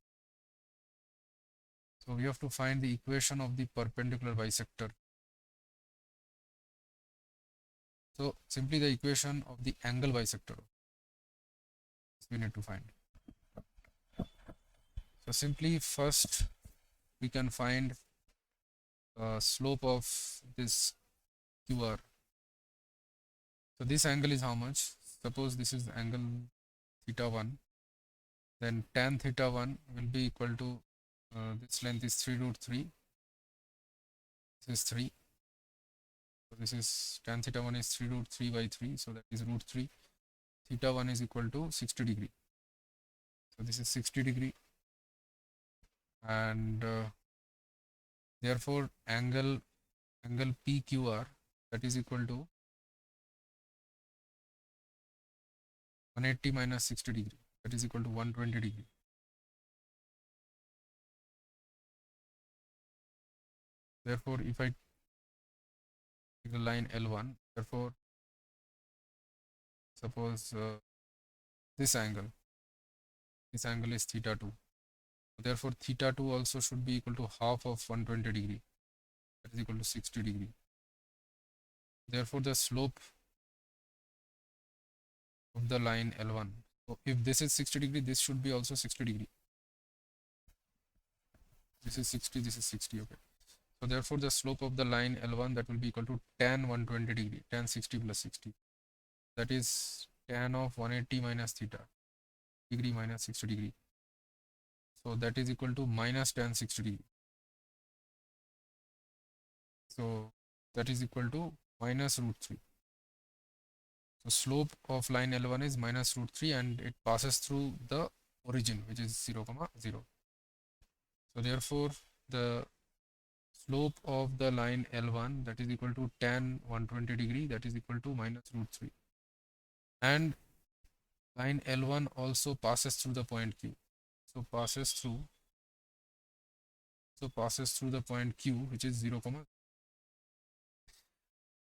So we have to find the equation of the perpendicular bisector. So simply the equation of the angle bisector we need to find. So simply first we can find slope of this QR. So this angle is how much? Suppose this is angle theta 1, then tan theta 1 will be equal to this length is 3 root 3. This is 3. So this is tan theta 1 is 3 root 3 by 3. So that is root 3. Theta 1 is equal to 60 degree. So this is 60 degree. And therefore angle PQR, that is equal to 180 minus 60 degree, that is equal to 120 degree. Therefore if I take the line L1, therefore suppose this angle is theta 2. Therefore theta 2 also should be equal to half of 120 degree, that is equal to 60 degree. Therefore the slope of the line L1, so if this is 60 degree, this should be also 60 degree. This is 60, this is 60. Okay, so therefore the slope of the line L1, that will be equal to tan 120 degree, tan 60 plus 60, that is tan of 180 minus theta degree minus 60 degree. So that is equal to minus tan 60 degree. So that is equal to minus root 3. So slope of line L1 is minus root 3, and it passes through the origin, which is 0 comma 0. So therefore the slope of the line L1, that is equal to tan 120 degree, that is equal to minus root 3. And line L1 also passes through the point Q. So passes through the point Q, which is 0 comma.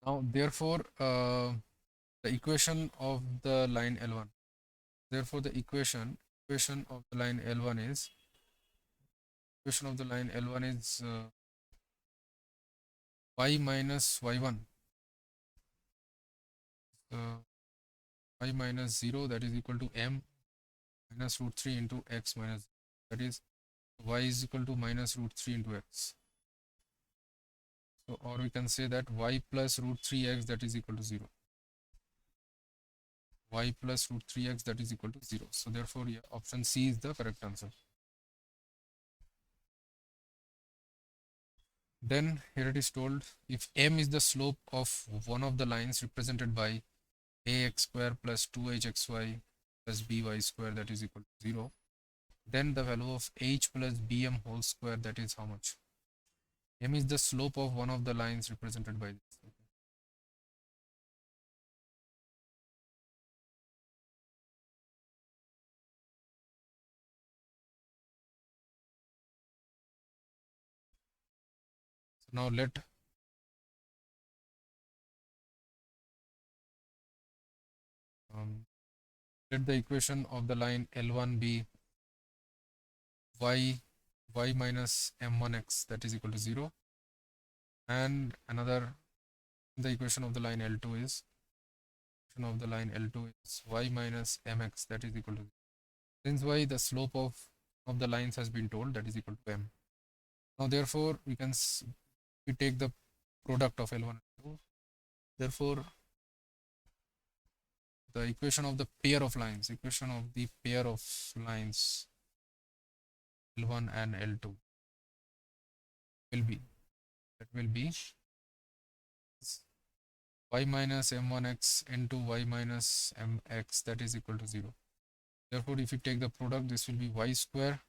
Now therefore the equation of the line L1, therefore the equation of the line L1 is y minus y1, y minus 0, that is equal to m minus root 3 into x minus, that is y is equal to minus root 3 into x. So, or we can say that y plus root 3x that is equal to 0. Y plus root 3x that is equal to 0. So therefore, yeah, option C is the correct answer. Then here it is told, if m is the slope of one of the lines represented by ax square plus 2hxy plus by square that is equal to 0, then the value of h plus bm whole square, that is how much? M is the slope of one of the lines represented by this. Okay. So now um, let the equation of the line L1 be y minus m1x that is equal to 0, and another, the equation of the line L2 is y minus mx that is equal to 0. Since y, the slope of the lines has been told, that is equal to m. Now therefore we take the product of L1 and L2. Therefore the equation of the pair of lines L1 and L2 will be, that will be y minus m1x into y minus mx that is equal to 0. Therefore, if you take the product, this will be y square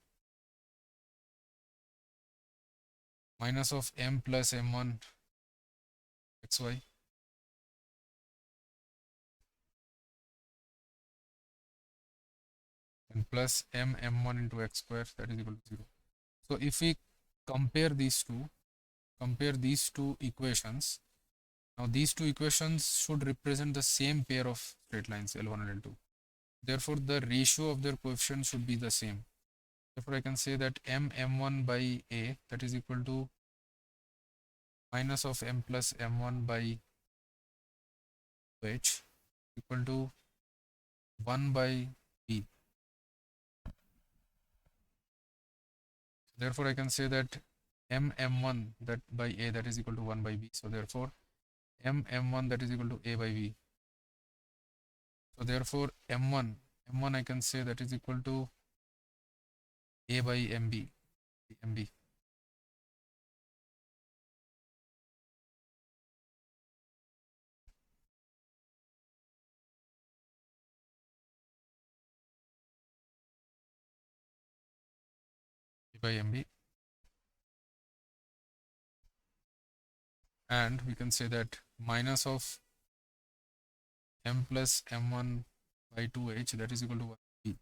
minus of m plus m1 xy and plus m1 into x square that is equal to 0. So if we compare these two equations, now these two equations should represent the same pair of straight lines L1 and L2. Therefore, the ratio of their coefficients should be the same. Therefore, I can say that m1 by a that is equal to minus of m plus m1 by h equal to 1 by b. Therefore, I can say that m1 that by a that is equal to 1 by b. So therefore, m1 that is equal to a by b. So therefore, m1 I can say that is equal to a by mb. By mb, and we can say that minus of m plus m1 by 2h that is equal to 1b.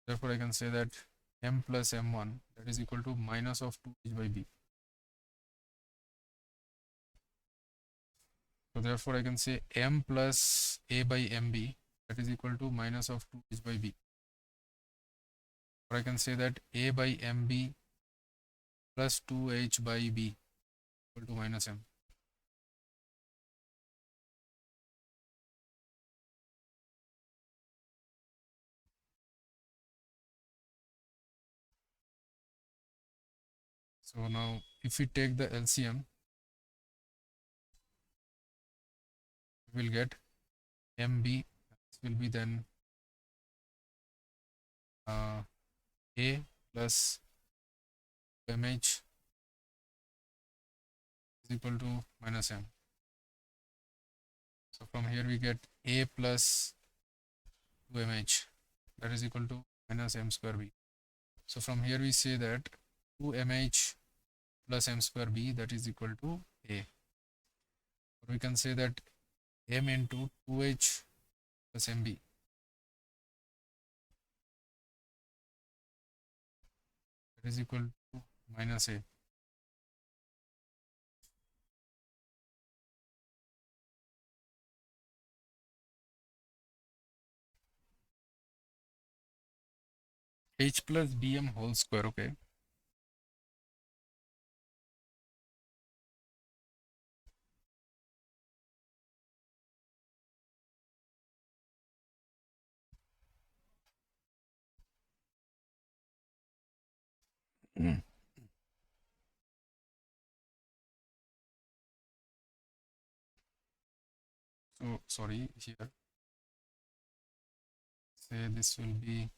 Therefore, I can say that m plus m1 that is equal to minus of 2h by b. So therefore, I can say m plus a by mb that is equal to minus of 2h by b. Or I can say that a by mb plus 2h by b equal to minus m. So now if we take the LCM, we will get mb, this will be then a plus mh is equal to minus m. So from here we get a plus 2mh that is equal to minus m square b. So from here we say that 2mh plus m square b that is equal to a. Or we can say that m into 2h plus mb that is equal to minus a. H plus bm whole square, okay. So sorry, here say this will be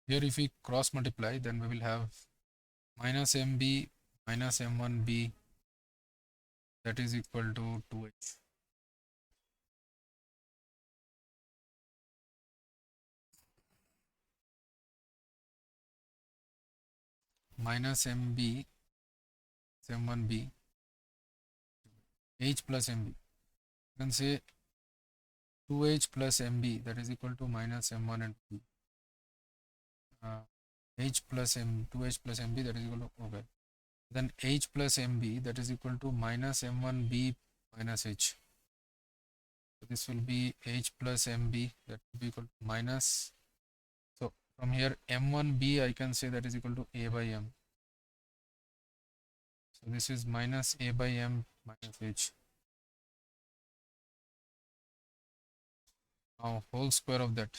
here. If we cross multiply, then we will have minus mb minus m1b, that is equal to 2h, minus mb m1b h plus mb. You can say 2h plus mb, that is equal to minus m1 and b. H plus m 2h plus mb, that is equal to, okay, then h plus mb, that is equal to minus m1b minus h. So this will be h plus mb, that will be equal to minus, so from here m1b I can say that is equal to a by m. So this is minus a by m minus h. Now whole square of that.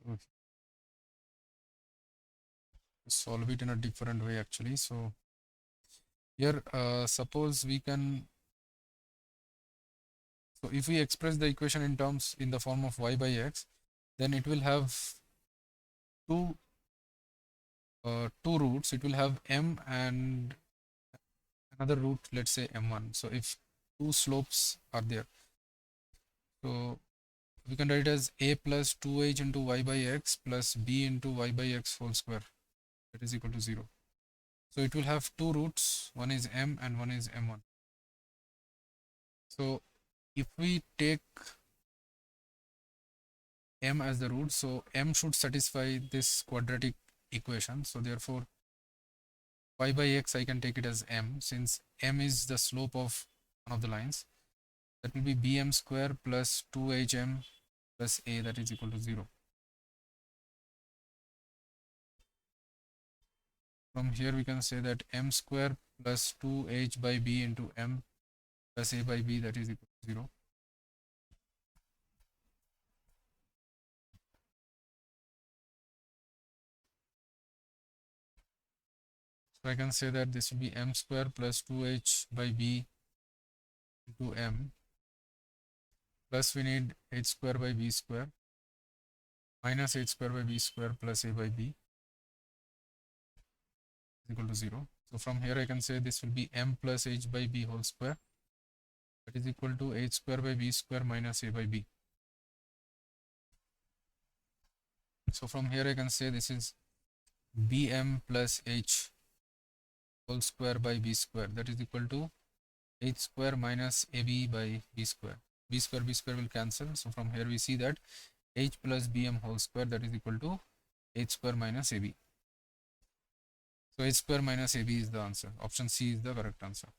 So solve it in a different way actually. So here suppose we can, so if we express the equation in terms in the form of y by x, then it will have two two roots. It will have m and another root, let's say m1. So if two slopes are there, so we can write it as a plus 2h into y by x plus b into y by x whole square, that is equal to 0. So it will have two roots, one is m and one is m1. So if we take m as the root, so m should satisfy this quadratic equation. So therefore y by x I can take it as m, since m is the slope of one of the lines. That will be bm square plus 2hm plus a, that is equal to 0. From here we can say that m square plus 2h by b into m plus a by b, that is equal to 0. So I can say that this will be m square plus 2h by b into m, plus we need h square by b square minus h square by b square plus a by b is equal to 0. So from here I can say this will be m plus h by b whole square, that is equal to h square by b square minus a by b. So from here I can say this is bm plus h whole square by b square, that is equal to h square minus ab by b square. B square will cancel. So from here we see that h plus bm whole square, that is equal to h square minus ab. So h square minus ab is the answer. Option C is the correct answer.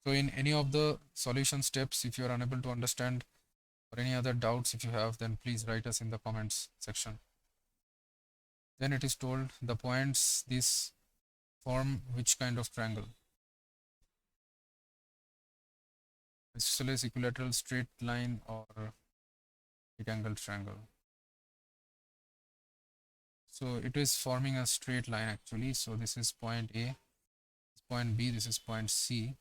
So in any of the solution steps, if you are unable to understand or any other doubts if you have, then please write us in the comments section. Then it is told the points this form which kind of triangle? Isosceles, equilateral, straight line, or right angle triangle. So it is forming a straight line actually. So this is point A, point B, this is point C.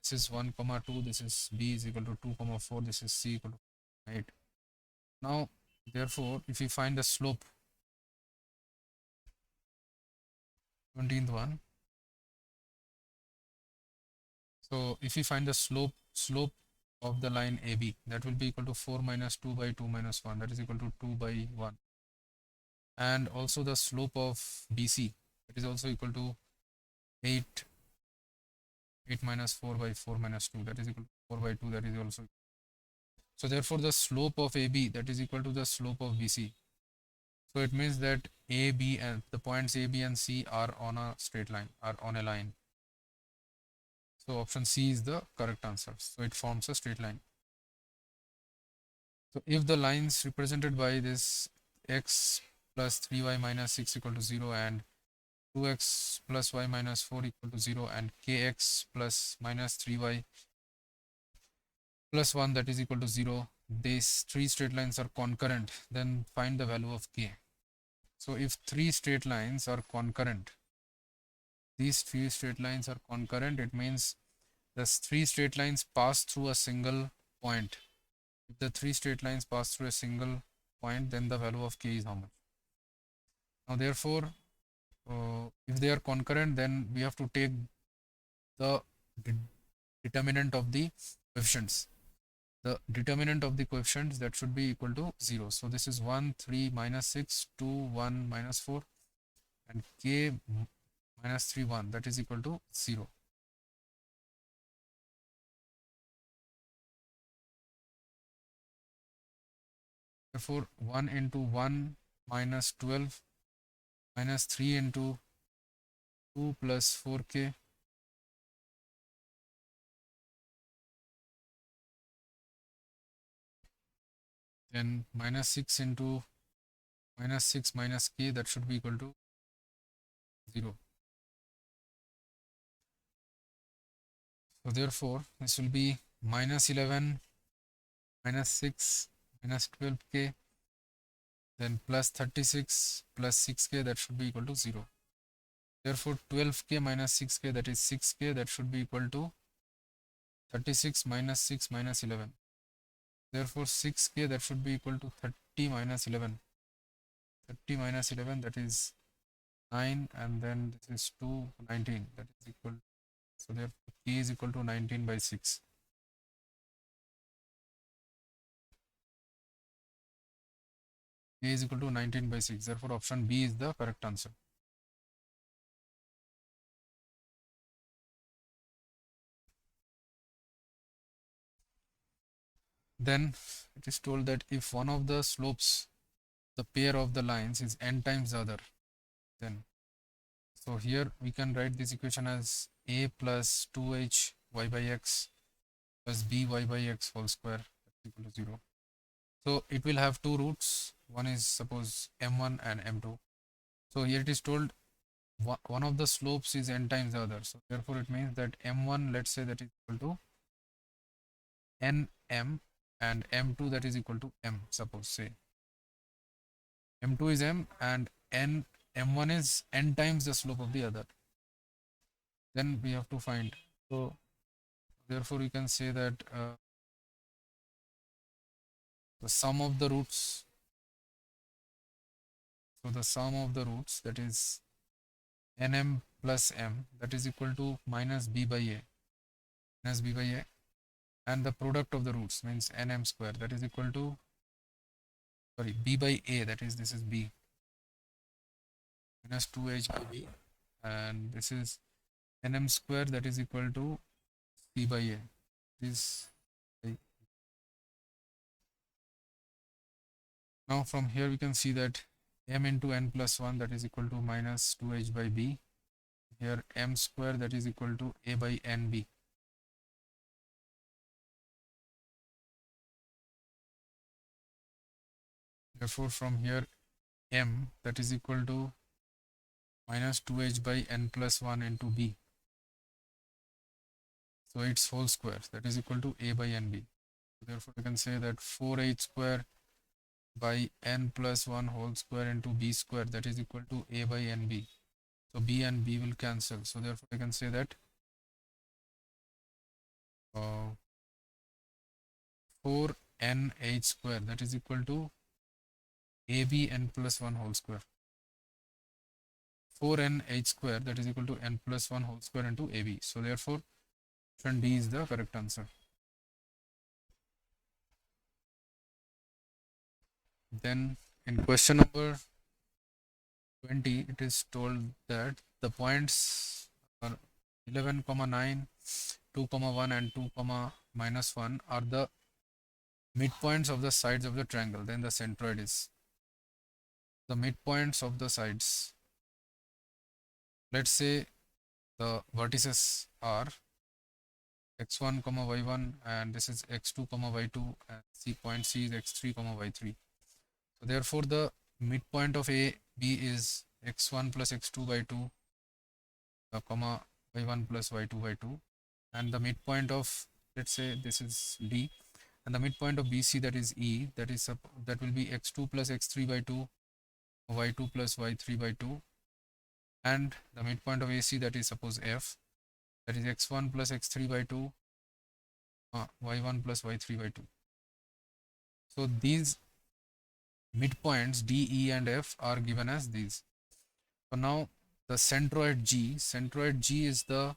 This is 1 comma 2, this is B is equal to 2 comma 4, this is C equal to 8. Now therefore if we find the slope, 17th one, so if we find the slope of the line AB, that will be equal to 4 minus 2 by 2 minus 1, that is equal to 2 by 1. And also the slope of BC, that is also equal to 8 minus 4 by 4 minus 2, that is equal to 4 by 2, that is also. So therefore the slope of AB, that is equal to the slope of BC. So it means that A, B and the points A, B and C are on a straight line, are on a line. So option C is the correct answer. So it forms a straight line. So if the lines represented by this x plus 3y minus 6 equal to 0 and 2x plus y minus 4 equal to 0 and kx plus minus 3y plus 1 that is equal to 0, these three straight lines are concurrent, then find the value of k. So if three straight lines are concurrent, these three straight lines are concurrent, it means the three straight lines pass through a single point. If the three straight lines pass through a single point, then the value of k is how much? Now therefore, if they are concurrent, then we have to take the determinant of the coefficients. The determinant of the coefficients, that should be equal to 0. So this is 1, 3, minus 6, 2, 1, minus 4 and k minus 3, 1, that is equal to 0. Therefore 1 into 1 minus 12 minus 3 into 2 plus 4k then minus 6 into minus 6 minus k, that should be equal to 0. So therefore this will be minus 11 minus 6 minus 12k then plus 36 plus 6k, that should be equal to 0. Therefore 12k minus 6k, that is 6k, that should be equal to 36 minus 6 minus 11. Therefore 6k, that should be equal to 30 minus 11. 30 minus 11, that is 9 and then this is 2, 19, that is equal. So therefore k is equal to 19 by 6. K is equal to 19 by 6. Therefore option B is the correct answer. Then it is told that if one of the slopes, the pair of the lines is n times the other, then so here we can write this equation as a plus 2h y by x plus by by x whole square equal to 0. So it will have two roots. One is suppose m1 and m2. So here it is told one of the slopes is n times the other. So therefore it means that m1, let's say, that is equal to nm and m2 that is equal to m, suppose say m2 is m and m1 is n times the slope of the other. Then we have to find. So therefore we can say that the sum of the roots, so the sum of the roots, that is nm plus m, that is equal to minus b by a, and the product of the roots means nm square, that is equal to, sorry, b by a, that is, this is b minus 2h by b, and this is nm square, that is equal to c by a. This now from here we can see that m into n plus 1, that is equal to minus 2h by b. Here m square, that is equal to a by nb. Therefore from here m, that is equal to minus 2h by n plus 1 into b. So its whole square, that is equal to a by nb. Therefore we can say that 4h square by n plus 1 whole square into b square, that is equal to a by nb. So b and b will cancel. So therefore I can say that 4nh square, that is equal to ab n plus 1 whole square. 4nh square, that is equal to n plus 1 whole square into ab. So therefore option D is the correct answer. Then in question number 20, it is told that the points are 11, 9, 2, 1 and 2, minus 1 are the midpoints of the sides of the triangle. Then the centroid is the midpoints of the sides. Let's say the vertices are x1, y1, and this is x2, y2, and C point C is x3, y3. So therefore, the midpoint of A, B is x1 plus x2 by 2, comma y1 plus y2 by 2, and the midpoint of, let's say this is D, and the midpoint of BC, that is E, that will be x2 plus x3 by 2, y2 plus y3 by 2, and the midpoint of AC, that is suppose F, that is x1 plus x3 by 2, y1 plus y3 by 2. So these midpoints D, E and F are given as these. So now the centroid G is the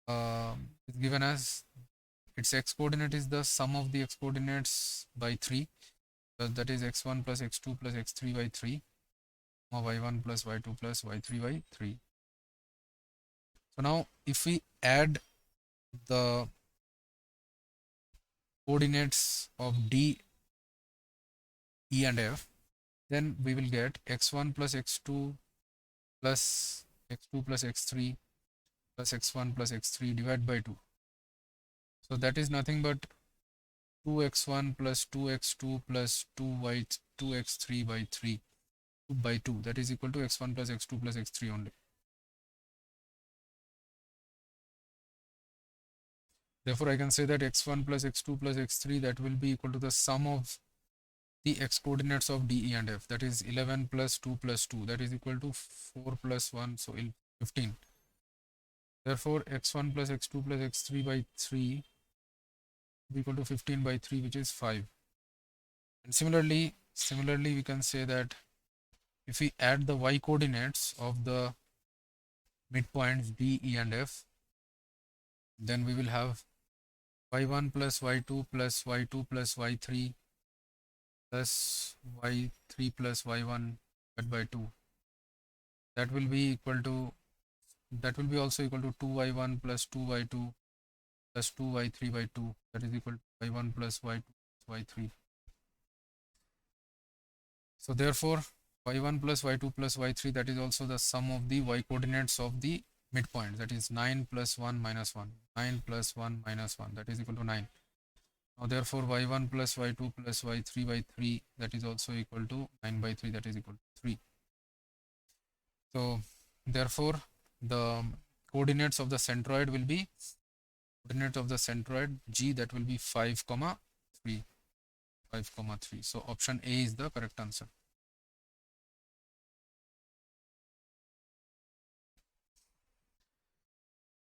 is given as its x coordinate is the sum of the x coordinates by 3, that is x1 plus x2 plus x3 by 3, y1 plus y2 plus y3 by 3. So now if we add the coordinates of D, E and F, then we will get x1 plus x2 plus x2 plus x3 plus x1 plus x3 divided by 2. So that is nothing but 2x1 plus 2x2 plus 2x3 by 3 by 2, that is equal to x1 plus x2 plus x3 only. Therefore, I can say that x1 plus x2 plus x3, that will be equal to the sum of the x coordinates of D, E and F, that is 11 plus 2 plus 2, that is equal to 4 plus 1, so 15. Therefore, x1 plus x2 plus x3 by 3 is equal to 15 by 3, which is 5. And similarly, we can say that if we add the y coordinates of the midpoints D, E and F, then we will have y1 plus y2 plus y2 plus y3 plus y3 plus y1 divided by 2. That will be equal to, that will be also equal to 2y1 plus 2y2 plus 2y3 by 2, that is equal to y1 plus y2 plus y3. So therefore, y1 plus y2 plus y3, that is also the sum of the y coordinates of the midpoint, that is 9 plus 1 minus 1, 9 plus 1 minus 1, that is equal to 9. Now therefore, y1 plus y2 plus y3 by 3, that is also equal to 9 by 3, that is equal to 3. So therefore, the coordinates of the centroid will be coordinates of the centroid G, that will be 5, 3. 5, 3. So option A is the correct answer.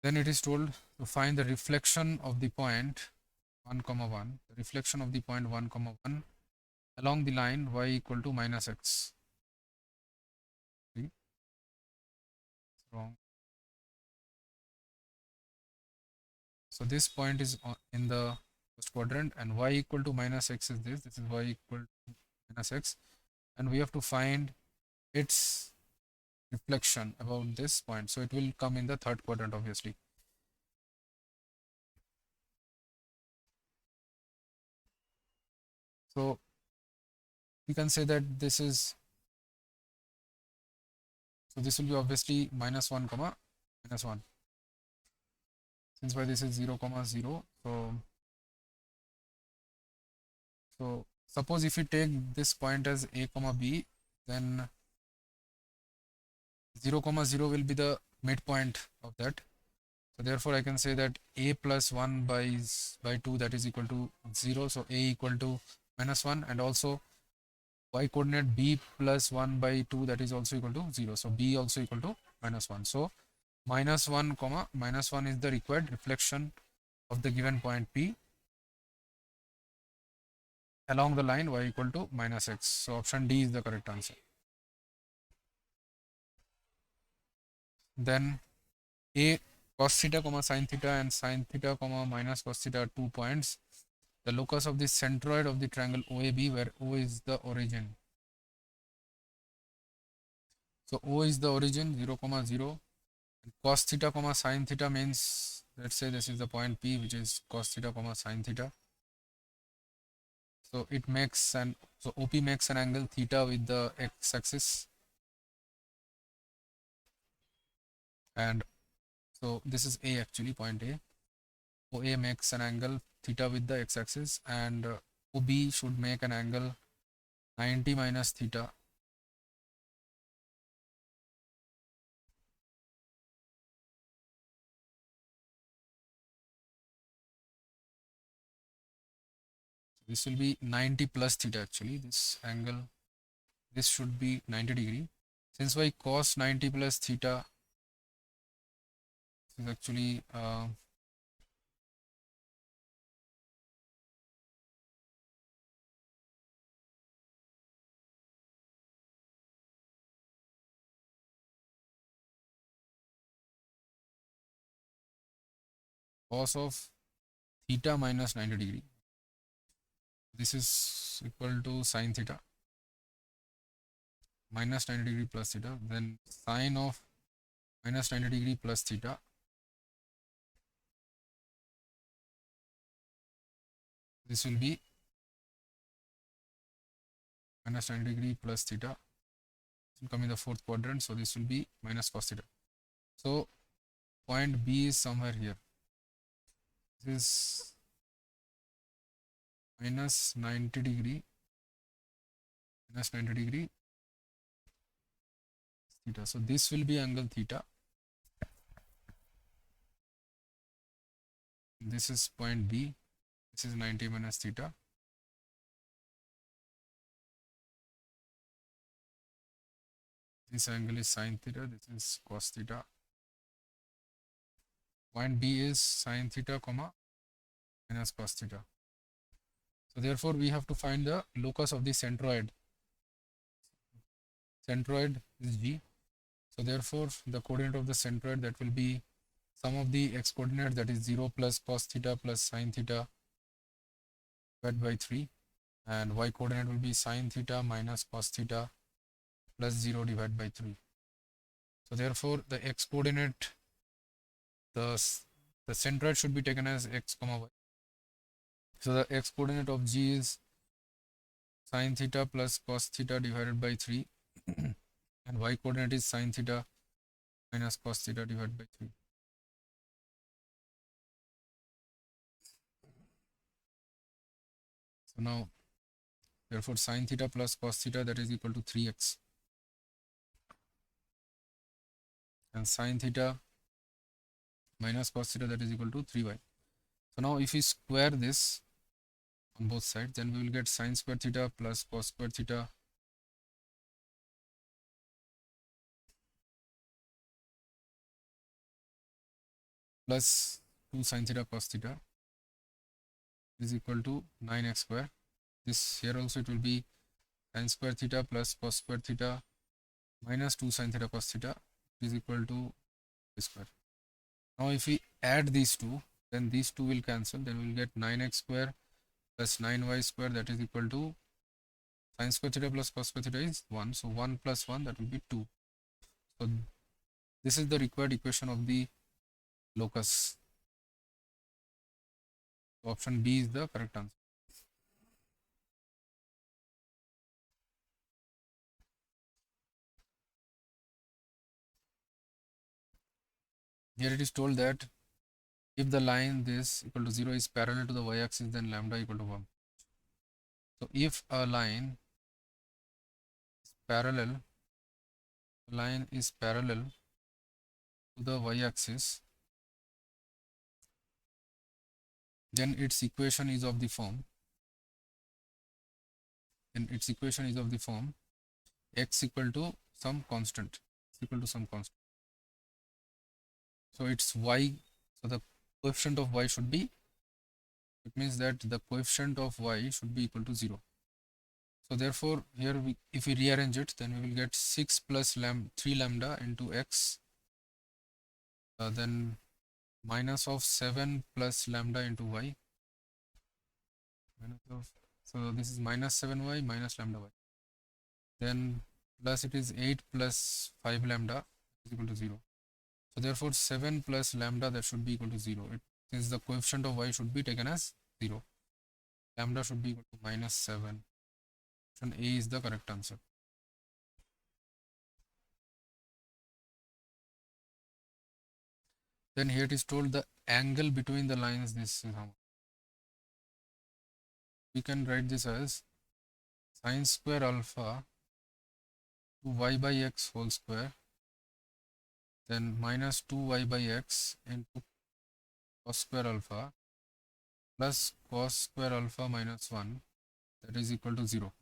Then it is told to find the reflection of the point 1, 1, the reflection of the point 1, 1 along the line y equal to minus x. See? Wrong. So this point is in the first quadrant, and y equal to minus x is this. This is y equal to minus x, and we have to find its reflection about this point. So it will come in the third quadrant, obviously. So we can say that this is, so this will be obviously minus 1, minus 1. Since y this is 0, 0. So suppose if we take this point as a, b, then 0, 0 will be the midpoint of that. So therefore, I can say that a plus 1 by 2, that is equal to 0. So a equal to minus 1, and also y coordinate b plus 1 by 2, that is also equal to 0. So b also equal to minus 1. So minus 1, minus 1 is the required reflection of the given point P along the line y equal to minus x. So option D is the correct answer. Then a cos theta, sin theta, and sin theta, minus cos theta are 2 points the locus of the centroid of the triangle OAB, where O is the origin. So O is the origin, 0, 0. And cos theta, sin theta means, let's say this is the point P, which is cos theta, sin theta. So it makes so OP makes an angle theta with the x-axis, and so this is A actually, point A. OA makes an angle theta with the x-axis, and OB should make an angle 90 minus theta. This will be 90 plus theta actually. This angle, this should be 90 degree. Since y cos 90 plus theta is actually cos of theta minus 90 degree. This is equal to sin theta minus 90 degree plus theta. Then sine of minus 90 degree plus theta, this will be minus 90 degree plus theta. It will come in the fourth quadrant, so this will be minus cos theta. So point B is somewhere here. This is minus 90 degree theta. So this will be angle theta. This is point B. This is 90 minus theta. This angle is sin theta. This is cos theta. Point B is sin theta, minus cos theta. So therefore, we have to find the locus of the centroid. Centroid is G. So therefore, the coordinate of the centroid, that will be sum of the x coordinate, that is 0 plus cos theta plus sin theta divided by 3, and y coordinate will be sin theta minus cos theta plus 0 divided by 3. So therefore, the x coordinate, the centroid should be taken as x, y. So the x coordinate of G is sin theta plus cos theta divided by 3 and y coordinate is sin theta minus cos theta divided by 3. So now, therefore, sin theta plus cos theta, that is equal to 3x, and sin theta minus cos theta, that is equal to 3y. So now if we square this on both sides, then we will get sin square theta plus cos square theta plus 2 sin theta cos theta is equal to 9x square. This here also it will be sin square theta plus cos square theta minus 2 sin theta cos theta is equal to square. Now if we add these two, then these two will cancel. Then we will get 9x square plus 9y square, that is equal to sin square theta plus cos square theta is 1. So 1 plus 1, that will be 2. So this is the required equation of the locus. So option B is the correct answer. Here it is told that if the line this equal to 0 is parallel to the y-axis, then lambda equal to 1. So if a line is parallel to the y-axis, then its equation is of the form x equal to some constant, so it's y, so the coefficient of y should be, it means that the coefficient of y should be equal to 0. So therefore here if we rearrange it, then we will get 6 plus 3 lambda into x, then minus of 7 plus lambda into y, minus of, so this is minus 7y minus lambda y. Then plus it is 8 plus 5 lambda is equal to 0. So therefore 7 plus lambda, that should be equal to 0. Since the coefficient of y should be taken as 0. Lambda should be equal to minus 7. Option A is the correct answer. Then here it is told the angle between the lines, this is how much. We can write this as sine square alpha to y by x whole square, then minus 2y by x into cos square alpha plus cos square alpha minus 1, that is equal to 0.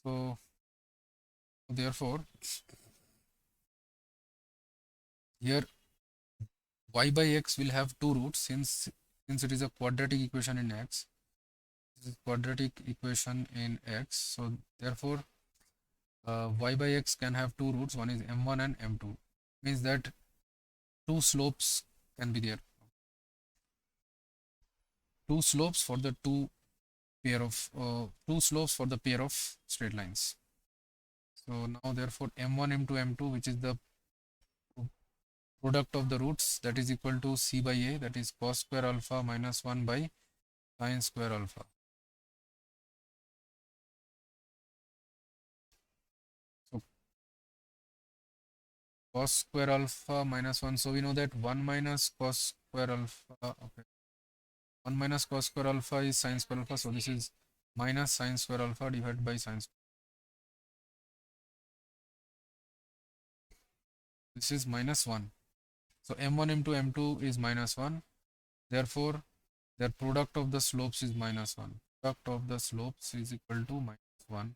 So therefore here y by x will have two roots, since it is a quadratic equation in x. This is quadratic equation in x, so therefore y by x can have two roots, one is m1 and m2, means that two slopes can be there, two slopes for the two slopes for the pair of straight lines. So now therefore m1 m2 m2, which is the product of the roots, that is equal to c by a, that is cos square alpha minus 1 by sine square alpha. So cos square alpha minus 1, so we know that 1 minus cos square alpha, okay, 1 minus cos square alpha is sine square alpha, so this is minus sine square alpha divided by sine square. This is minus 1. So m1 m2 m2 is minus 1, therefore their product of the slopes is minus 1. Product of the slopes is equal to minus 1.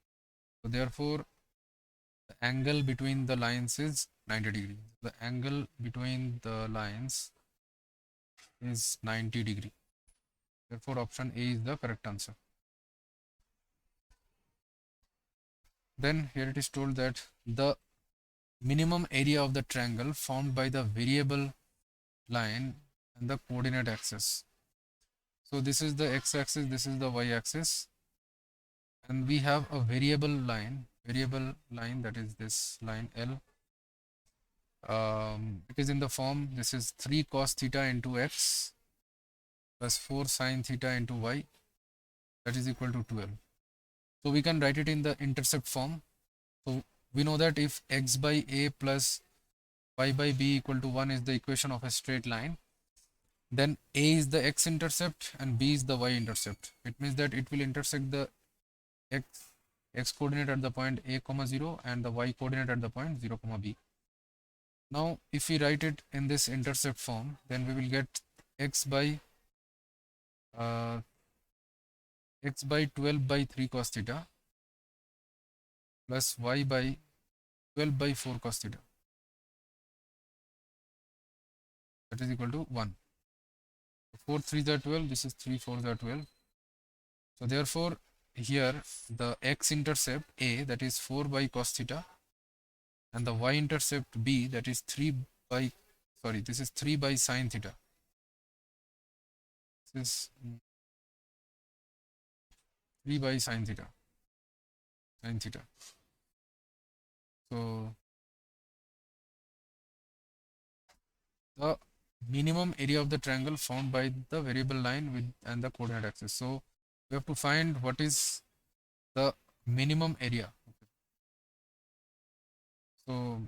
So therefore the angle between the lines is 90 degree. The angle between the lines is 90 degree. Therefore option A is the correct answer. Then here it is told that the minimum area of the triangle formed by the variable line and the coordinate axis. So this is the x-axis, this is the y-axis, and we have a variable line that is this line L. It is in the form, this is 3 cos theta into x plus 4 sin theta into y, that is equal to 12. So we can write it in the intercept form. So we know that if x by a plus y by b equal to 1 is the equation of a straight line, then a is the x-intercept and b is the y-intercept. It means that it will intersect the x coordinate at the point a comma 0 and the y coordinate at the point 0 comma b. Now if we write it in this intercept form, then we will get x by 12 by 3 cos theta plus y by 12 by 4 cos theta, that is equal to 1. 4 3s are 12, this is 3 4s are 12. So therefore here the x-intercept a, that is 4 by cos theta, and the y-intercept b, that is 3 by, sorry, this is 3 by sin theta. This is 3 by sin theta. So the minimum area of the triangle found by the variable line with and the coordinate axis. So we have to find what is the minimum area. So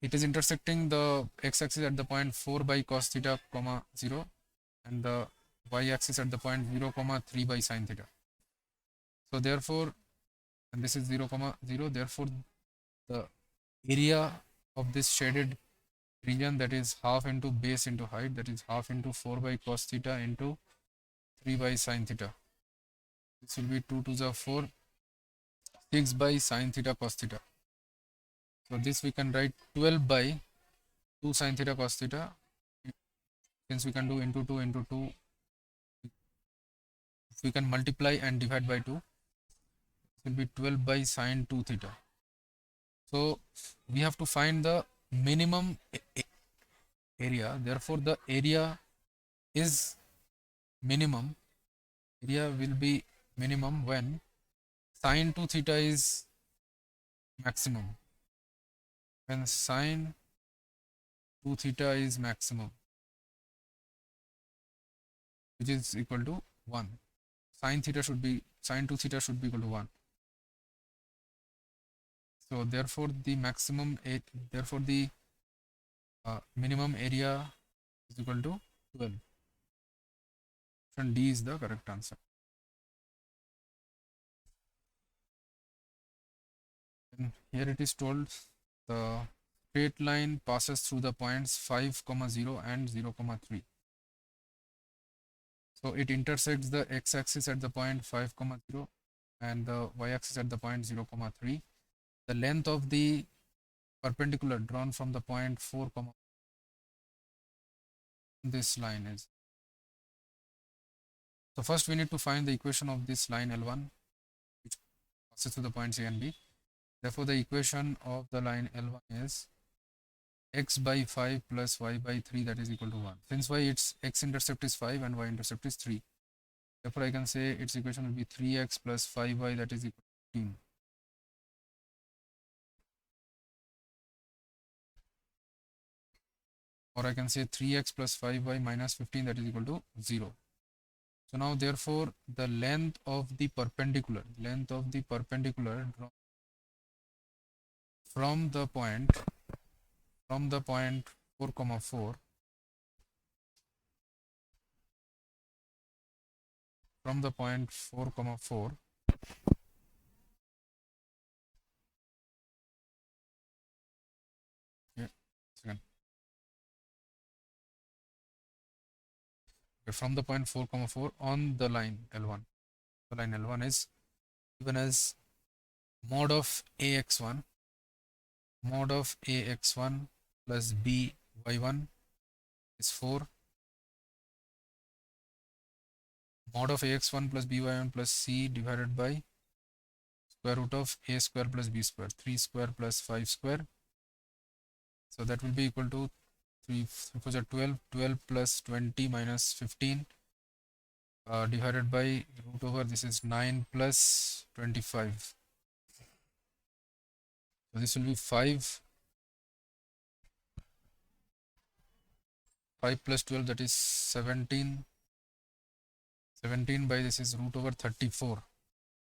it is intersecting the x-axis at the point 4 by cos theta comma 0 and the y-axis at the point 0 comma 3 by sin theta. So therefore, and this is 0 comma 0, therefore the area of this shaded region, that is half into base into height, that is half into 4 by cos theta into 3 by sin theta. This will be 2 to the 4, 6 by sin theta cos theta. So this we can write 12 by 2 sin theta cos theta. Since we can do into 2 into 2, we can multiply and divide by 2. It will be 12 by sin 2 theta. So we have to find the minimum area. Therefore the area is minimum, area will be minimum when sine 2 theta is maximum. When sine 2 theta is maximum, which is equal to 1. Sine 2 theta should be equal to 1. So therefore the therefore the minimum area is equal to 12. Option D is the correct answer. And here it is told the straight line passes through the points 5, 0 and 0, 3. So it intersects the x-axis at the point 5, 0 and the y-axis at the point 0, 3. The length of the perpendicular drawn from the point 4, this line is. So first we need to find the equation of this line L1, which passes through the points A and B. Therefore, the equation of the line L1 is x by 5 plus y by 3, that is equal to 1. Since its x-intercept is 5 and y-intercept is 3. Therefore, I can say its equation will be 3x plus 5y, that is equal to 15. Or I can say 3x plus 5y minus 15, that is equal to 0. So now therefore the length of the perpendicular from the point 4, 4, from the point 4, 4, yeah, second. From the point 4, 4 on the line L1. The line L1 is given as mod of ax1 plus by1 is 4, mod of ax1 plus by1 plus c divided by square root of a square plus b square, 3 square plus 5 square. So that will be equal to 3 4 12, 12 plus 20 minus 15 divided by root over, this is 9 plus 25. So this will be 5 plus 12, that is 17. 17 by this is root over 34.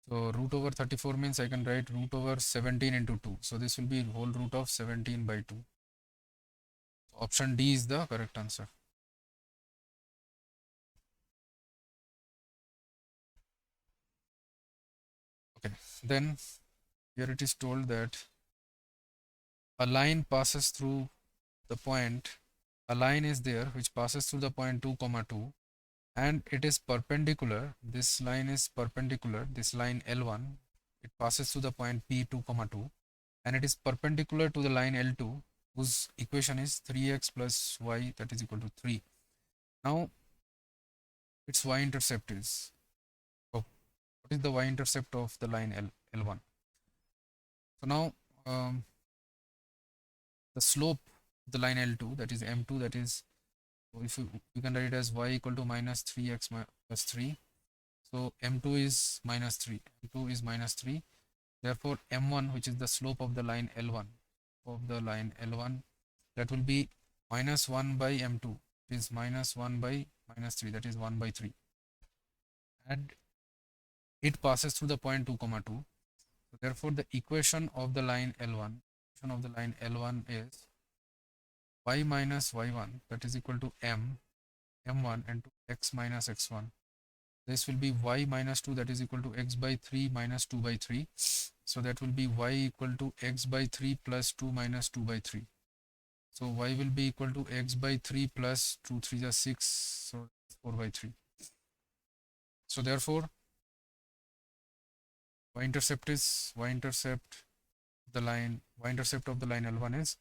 So root over 34 means I can write root over 17 into 2. So this will be whole root of 17 by 2. Option D is the correct answer. Okay, then here it is told that a line passes through the point, a line is there which passes through the point 2, 2, and it is perpendicular. This line is perpendicular, this line L1, it passes through the point P2, 2, and it is perpendicular to the line L2, whose equation is 3x plus y, that is equal to 3. Now its y-intercept is, what is the y-intercept of the line L1? So now the slope of the line L2, that is M2, that is, so if you can write it as y equal to minus 3x plus 3. So M2 is minus 3. M2 is minus 3. Therefore, M1, which is the slope of the line L1, that will be minus 1 by M2. It is minus 1 by minus 3, that is 1 by 3. And it passes through the point 2, 2. So therefore, the equation of the line L1, is y minus y1, that is equal to m1 into x minus x1. This will be y minus 2, that is equal to x by 3 minus 2 by 3. So that will be y equal to x by 3 plus 2 minus 2 by 3. So y will be equal to x by 3 plus 2, 3 is 6, so 4 by 3. So therefore, y-intercept of the line L1 is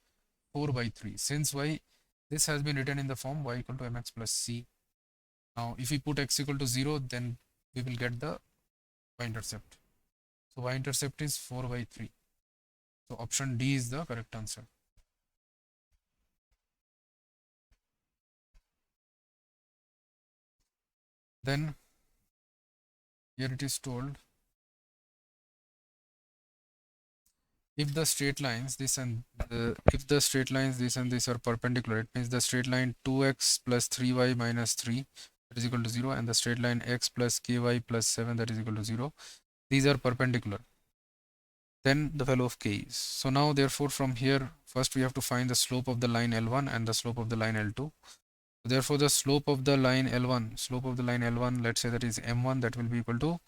4 by 3. Since this has been written in the form y equal to mx plus c. Now if we put x equal to 0, then we will get the y-intercept. So y-intercept is 4 by 3. So option D is the correct answer. Then here it is told, if the straight lines this and if the straight lines this and this are perpendicular, it means the straight line 2x plus 3y minus 3 that is equal to 0, and the straight line x plus ky plus 7 that is equal to 0, these are perpendicular, then the value of k is. So now therefore from here first we have to find the slope of the line L1 and the slope of the line L2. Therefore the slope of the line L1, let's say that is m1, that will be equal to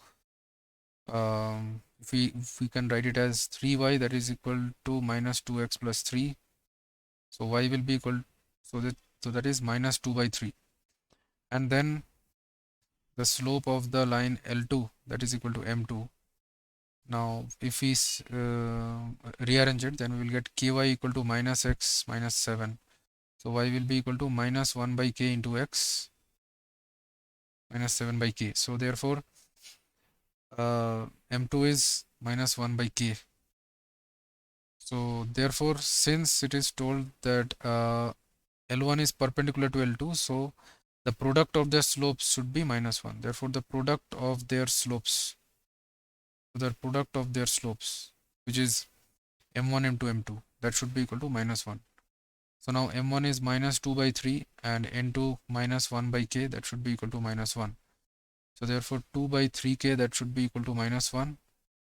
if we can write it as 3y, that is equal to minus 2x plus 3. So y will be equal, so that is minus 2 by 3. And then the slope of the line L2, that is equal to m2. Now if we rearrange it, then we will get ky equal to minus x minus 7. So y will be equal to minus 1 by k into x minus 7 by k. So therefore m2 is minus 1 by k. So therefore since it is told that L1 is perpendicular to L2, so the product of their slopes should be minus 1. Therefore the product of their slopes, which is m1 m2 m2, that should be equal to minus 1. So now m1 is minus 2 by 3 and n2 minus 1 by k, that should be equal to minus 1. So therefore 2 by 3k, that should be equal to minus 1.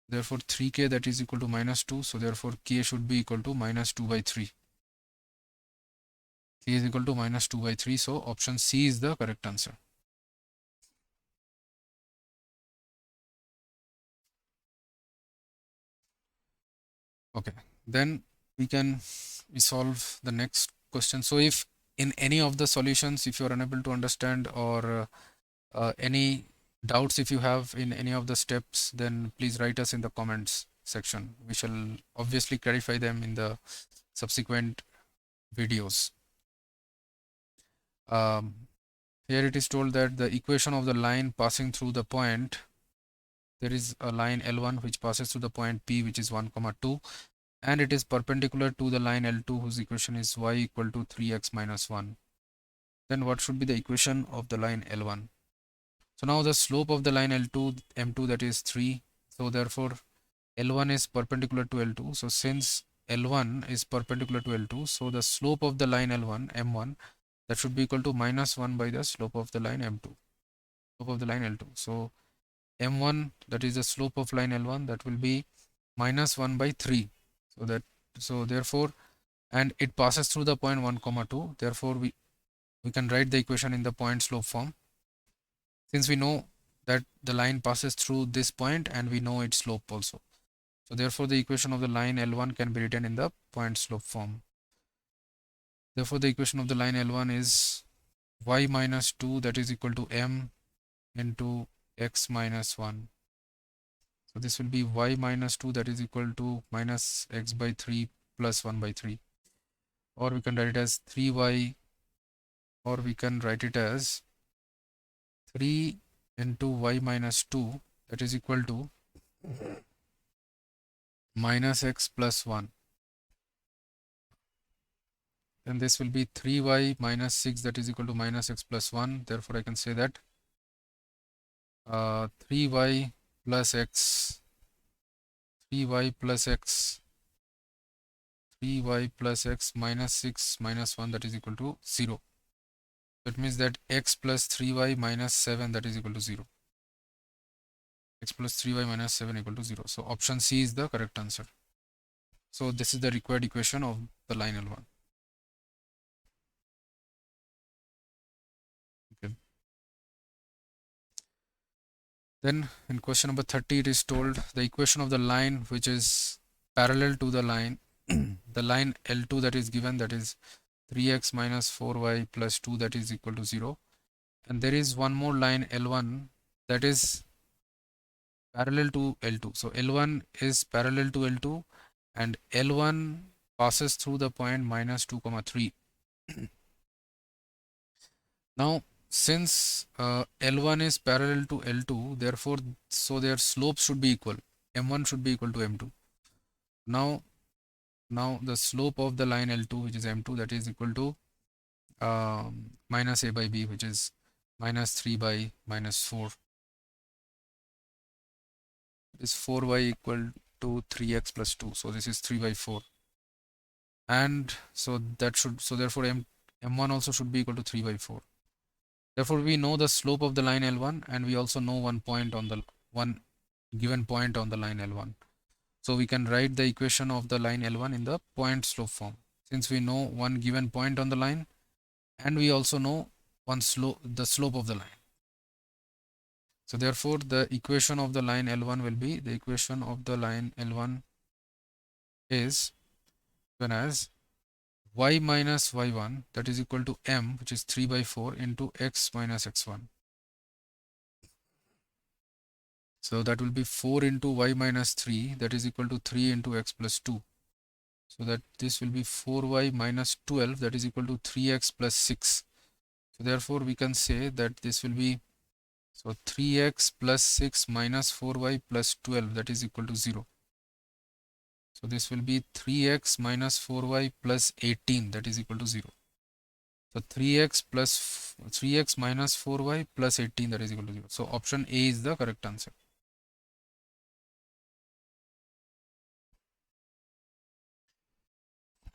Therefore 3k, that is equal to minus 2. So therefore k should be equal to minus 2 by 3. K is equal to minus 2 by 3. So option C is the correct answer. Okay, then we solve the next question. So if in any of the solutions, if you are unable to understand, or any doubts if you have in any of the steps, then please write us in the comments section. We shall obviously clarify them in the subsequent videos. Here it is told that the equation of the line passing through the point, there is a line L1 which passes through the point P, which is 1, 2, and it is perpendicular to the line L2 whose equation is y equal to 3x minus 1. Then what should be the equation of the line L1? So now the slope of the line L2, m2, that is 3. So therefore L1 is perpendicular to L2. So since L1 is perpendicular to L2, so the slope of the line L1, m1, that should be equal to minus 1 by the slope of the line m2, slope of the line L2. So m1, that is the slope of line L1, that will be minus 1 by 3. So therefore, and it passes through the point 1, 2. Therefore we can write the equation in the point slope form, since we know that the line passes through this point and we know its slope also. So therefore the equation of the line L1 can be written in the point slope form. Therefore the equation of the line L1 is y minus 2, that is equal to m into x minus 1. So this will be y minus 2, that is equal to minus x by 3 plus 1 by 3. Or we can write it as 3y, or we can write it as 3 into y minus 2, that is equal to minus x plus 1. Then this will be 3y minus 6, that is equal to minus x plus 1. Therefore I can say that 3y plus x 3y plus x 3y plus x minus 6 minus 1, that is equal to 0. That means that x plus 3y minus 7, that is equal to 0. X plus 3y minus 7 equal to 0. So option C is the correct answer. So this is the required equation of the line L1. Okay. Then in question number 30, it is told the equation of the line which is parallel to the line the line L2 that is given, that is 3x minus 4y plus 2, that is equal to 0. And there is one more line L1 that is parallel to L2. So L1 is parallel to L2 and L1 passes through the point minus 2, 3. Now since L1 is parallel to L2, therefore so their slopes should be equal. M1 should be equal to M2. Now the slope of the line L2, which is M2, that is equal to minus a by b, which is minus 3 by minus 4 is 4y equal to 3x plus 2. So this is 3 by 4. And so that should, so therefore m1 also should be equal to 3 by 4. Therefore we know the slope of the line L1, and we also know one given point on the line L1. So we can write the equation of the line L1 in the point slope form. Since we know one given point on the line, and we also know the slope of the line. So therefore the equation of the line L1 will be, the equation of the line L1 is given as y minus y1, that is equal to m, which is 3 by 4, into x minus x1. So that will be 4 into y minus 3, that is equal to 3 into x plus 2. So that this will be 4y minus 12, that is equal to 3x plus 6. So therefore we can say that this will be, so 3x plus 6 minus 4y plus 12, that is equal to 0. So this will be 3x minus 4y plus 18, that is equal to 0. So 3x minus 4y plus 18, that is equal to 0. So option A is the correct answer.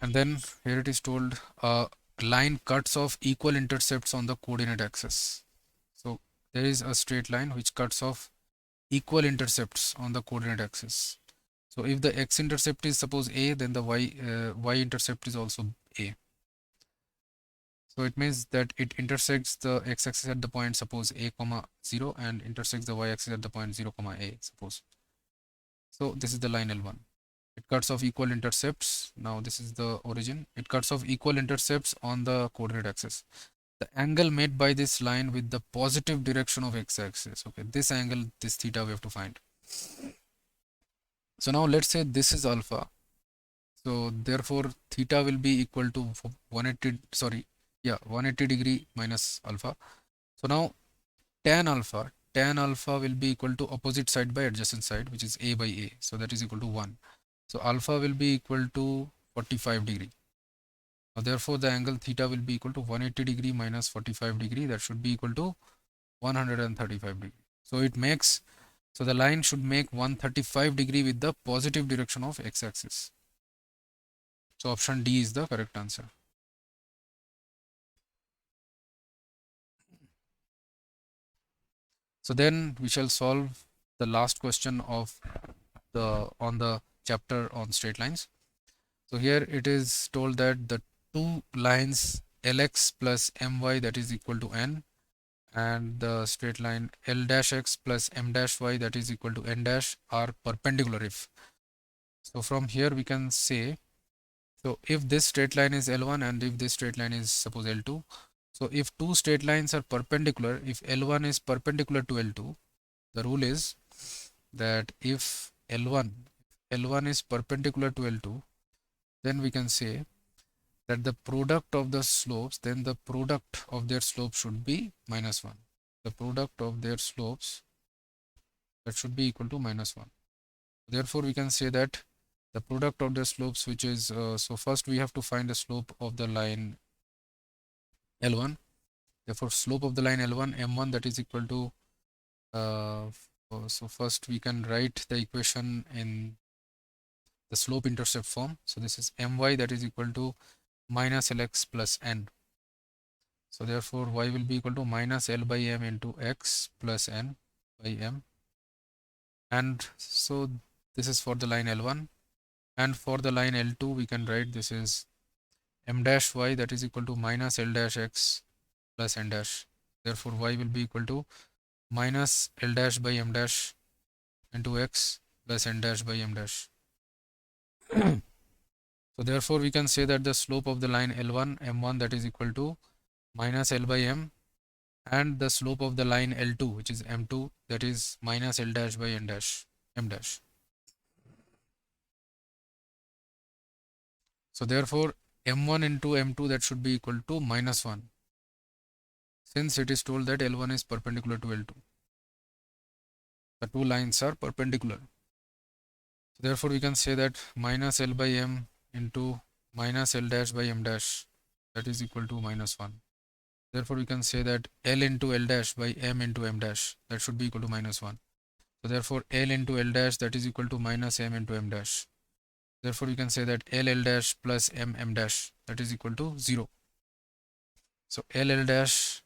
And then here it is told a line cuts off equal intercepts on the coordinate axis. So there is a straight line which cuts off equal intercepts on the coordinate axis. So if the x-intercept is suppose a, then the y-intercept is also a. So it means that it intersects the x-axis at the point suppose a comma 0, and intersects the y-axis at the point 0 comma a, suppose. So this is the line L1. It cuts off equal intercepts. Now this is the origin. It cuts off equal intercepts on the coordinate axis. The angle made by this line with the positive direction of x-axis. Okay, this angle, this theta, we have to find. So now let's say this is alpha. So therefore theta will be equal to 180 degree minus alpha. So now tan alpha will be equal to opposite side by adjacent side, which is a by a. So that is equal to 1. So alpha will be equal to 45 degree. Now therefore the angle theta will be equal to 180 degree minus 45 degree. That should be equal to 135 degree. So it makes, so the line should make 135 degree with the positive direction of x-axis. So option D is the correct answer. So then we shall solve the last question of on the chapter on straight lines. So here it is told that the two lines Lx plus My, that is equal to n, and the straight line L dash x plus M dash y, that is equal to n dash, are perpendicular if. So from here we can say, so if this straight line is L1 and if this straight line is suppose L2, so if two straight lines are perpendicular, if L1 is perpendicular to L2, the rule is that if L1 is perpendicular to L2, then we can say that the product of the slopes, then the product of their slopes should be minus 1. The product of their slopes, that should be equal to minus 1. Therefore we can say that the product of the slopes, which is so first we have to find the slope of the line L1. Therefore slope of the line L1 m1, that is equal to so first we can write the equation in the slope intercept form. So this is my, that is equal to minus lx plus n. So therefore y will be equal to minus l by m into x plus n by m. And so this is for the line L1, and for the line L2 we can write this is m dash y, that is equal to minus l dash x plus n dash. Therefore y will be equal to minus l dash by m dash into x plus n dash by m dash. So therefore we can say that the slope of the line L1 m1, that is equal to minus l by m, and the slope of the line L2, which is m2, that is minus l dash by n dash m dash. So therefore m1 into m2, that should be equal to minus 1, since it is told that L1 is perpendicular to L2. The two lines are perpendicular. So therefore we can say that minus l by m into minus l dash by m dash, that is equal to minus 1. Therefore, we can say that L into L dash by M into M dash, that should be equal to minus 1. So therefore, L into L dash, that is equal to minus M into M dash. Therefore, we can say that L dash plus M dash, that is equal to 0. So L dash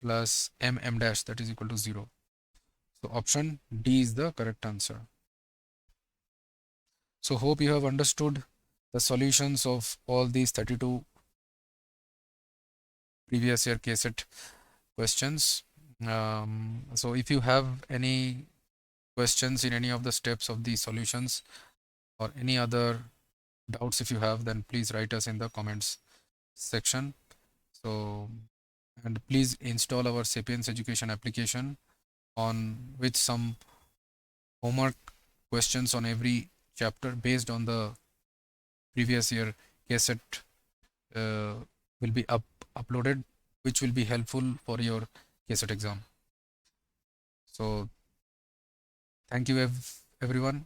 plus M dash, that is equal to 0. So option D is the correct answer. So hope you have understood the solutions of all these 32 previous year KCET questions. So if you have any questions in any of the steps of the solutions or any other doubts if you have, then please write us in the comments section. So, and please install our Sapience education application, on which some homework questions on every chapter based on the previous year KCET will be uploaded, which will be helpful for your KCET exam. So thank you everyone.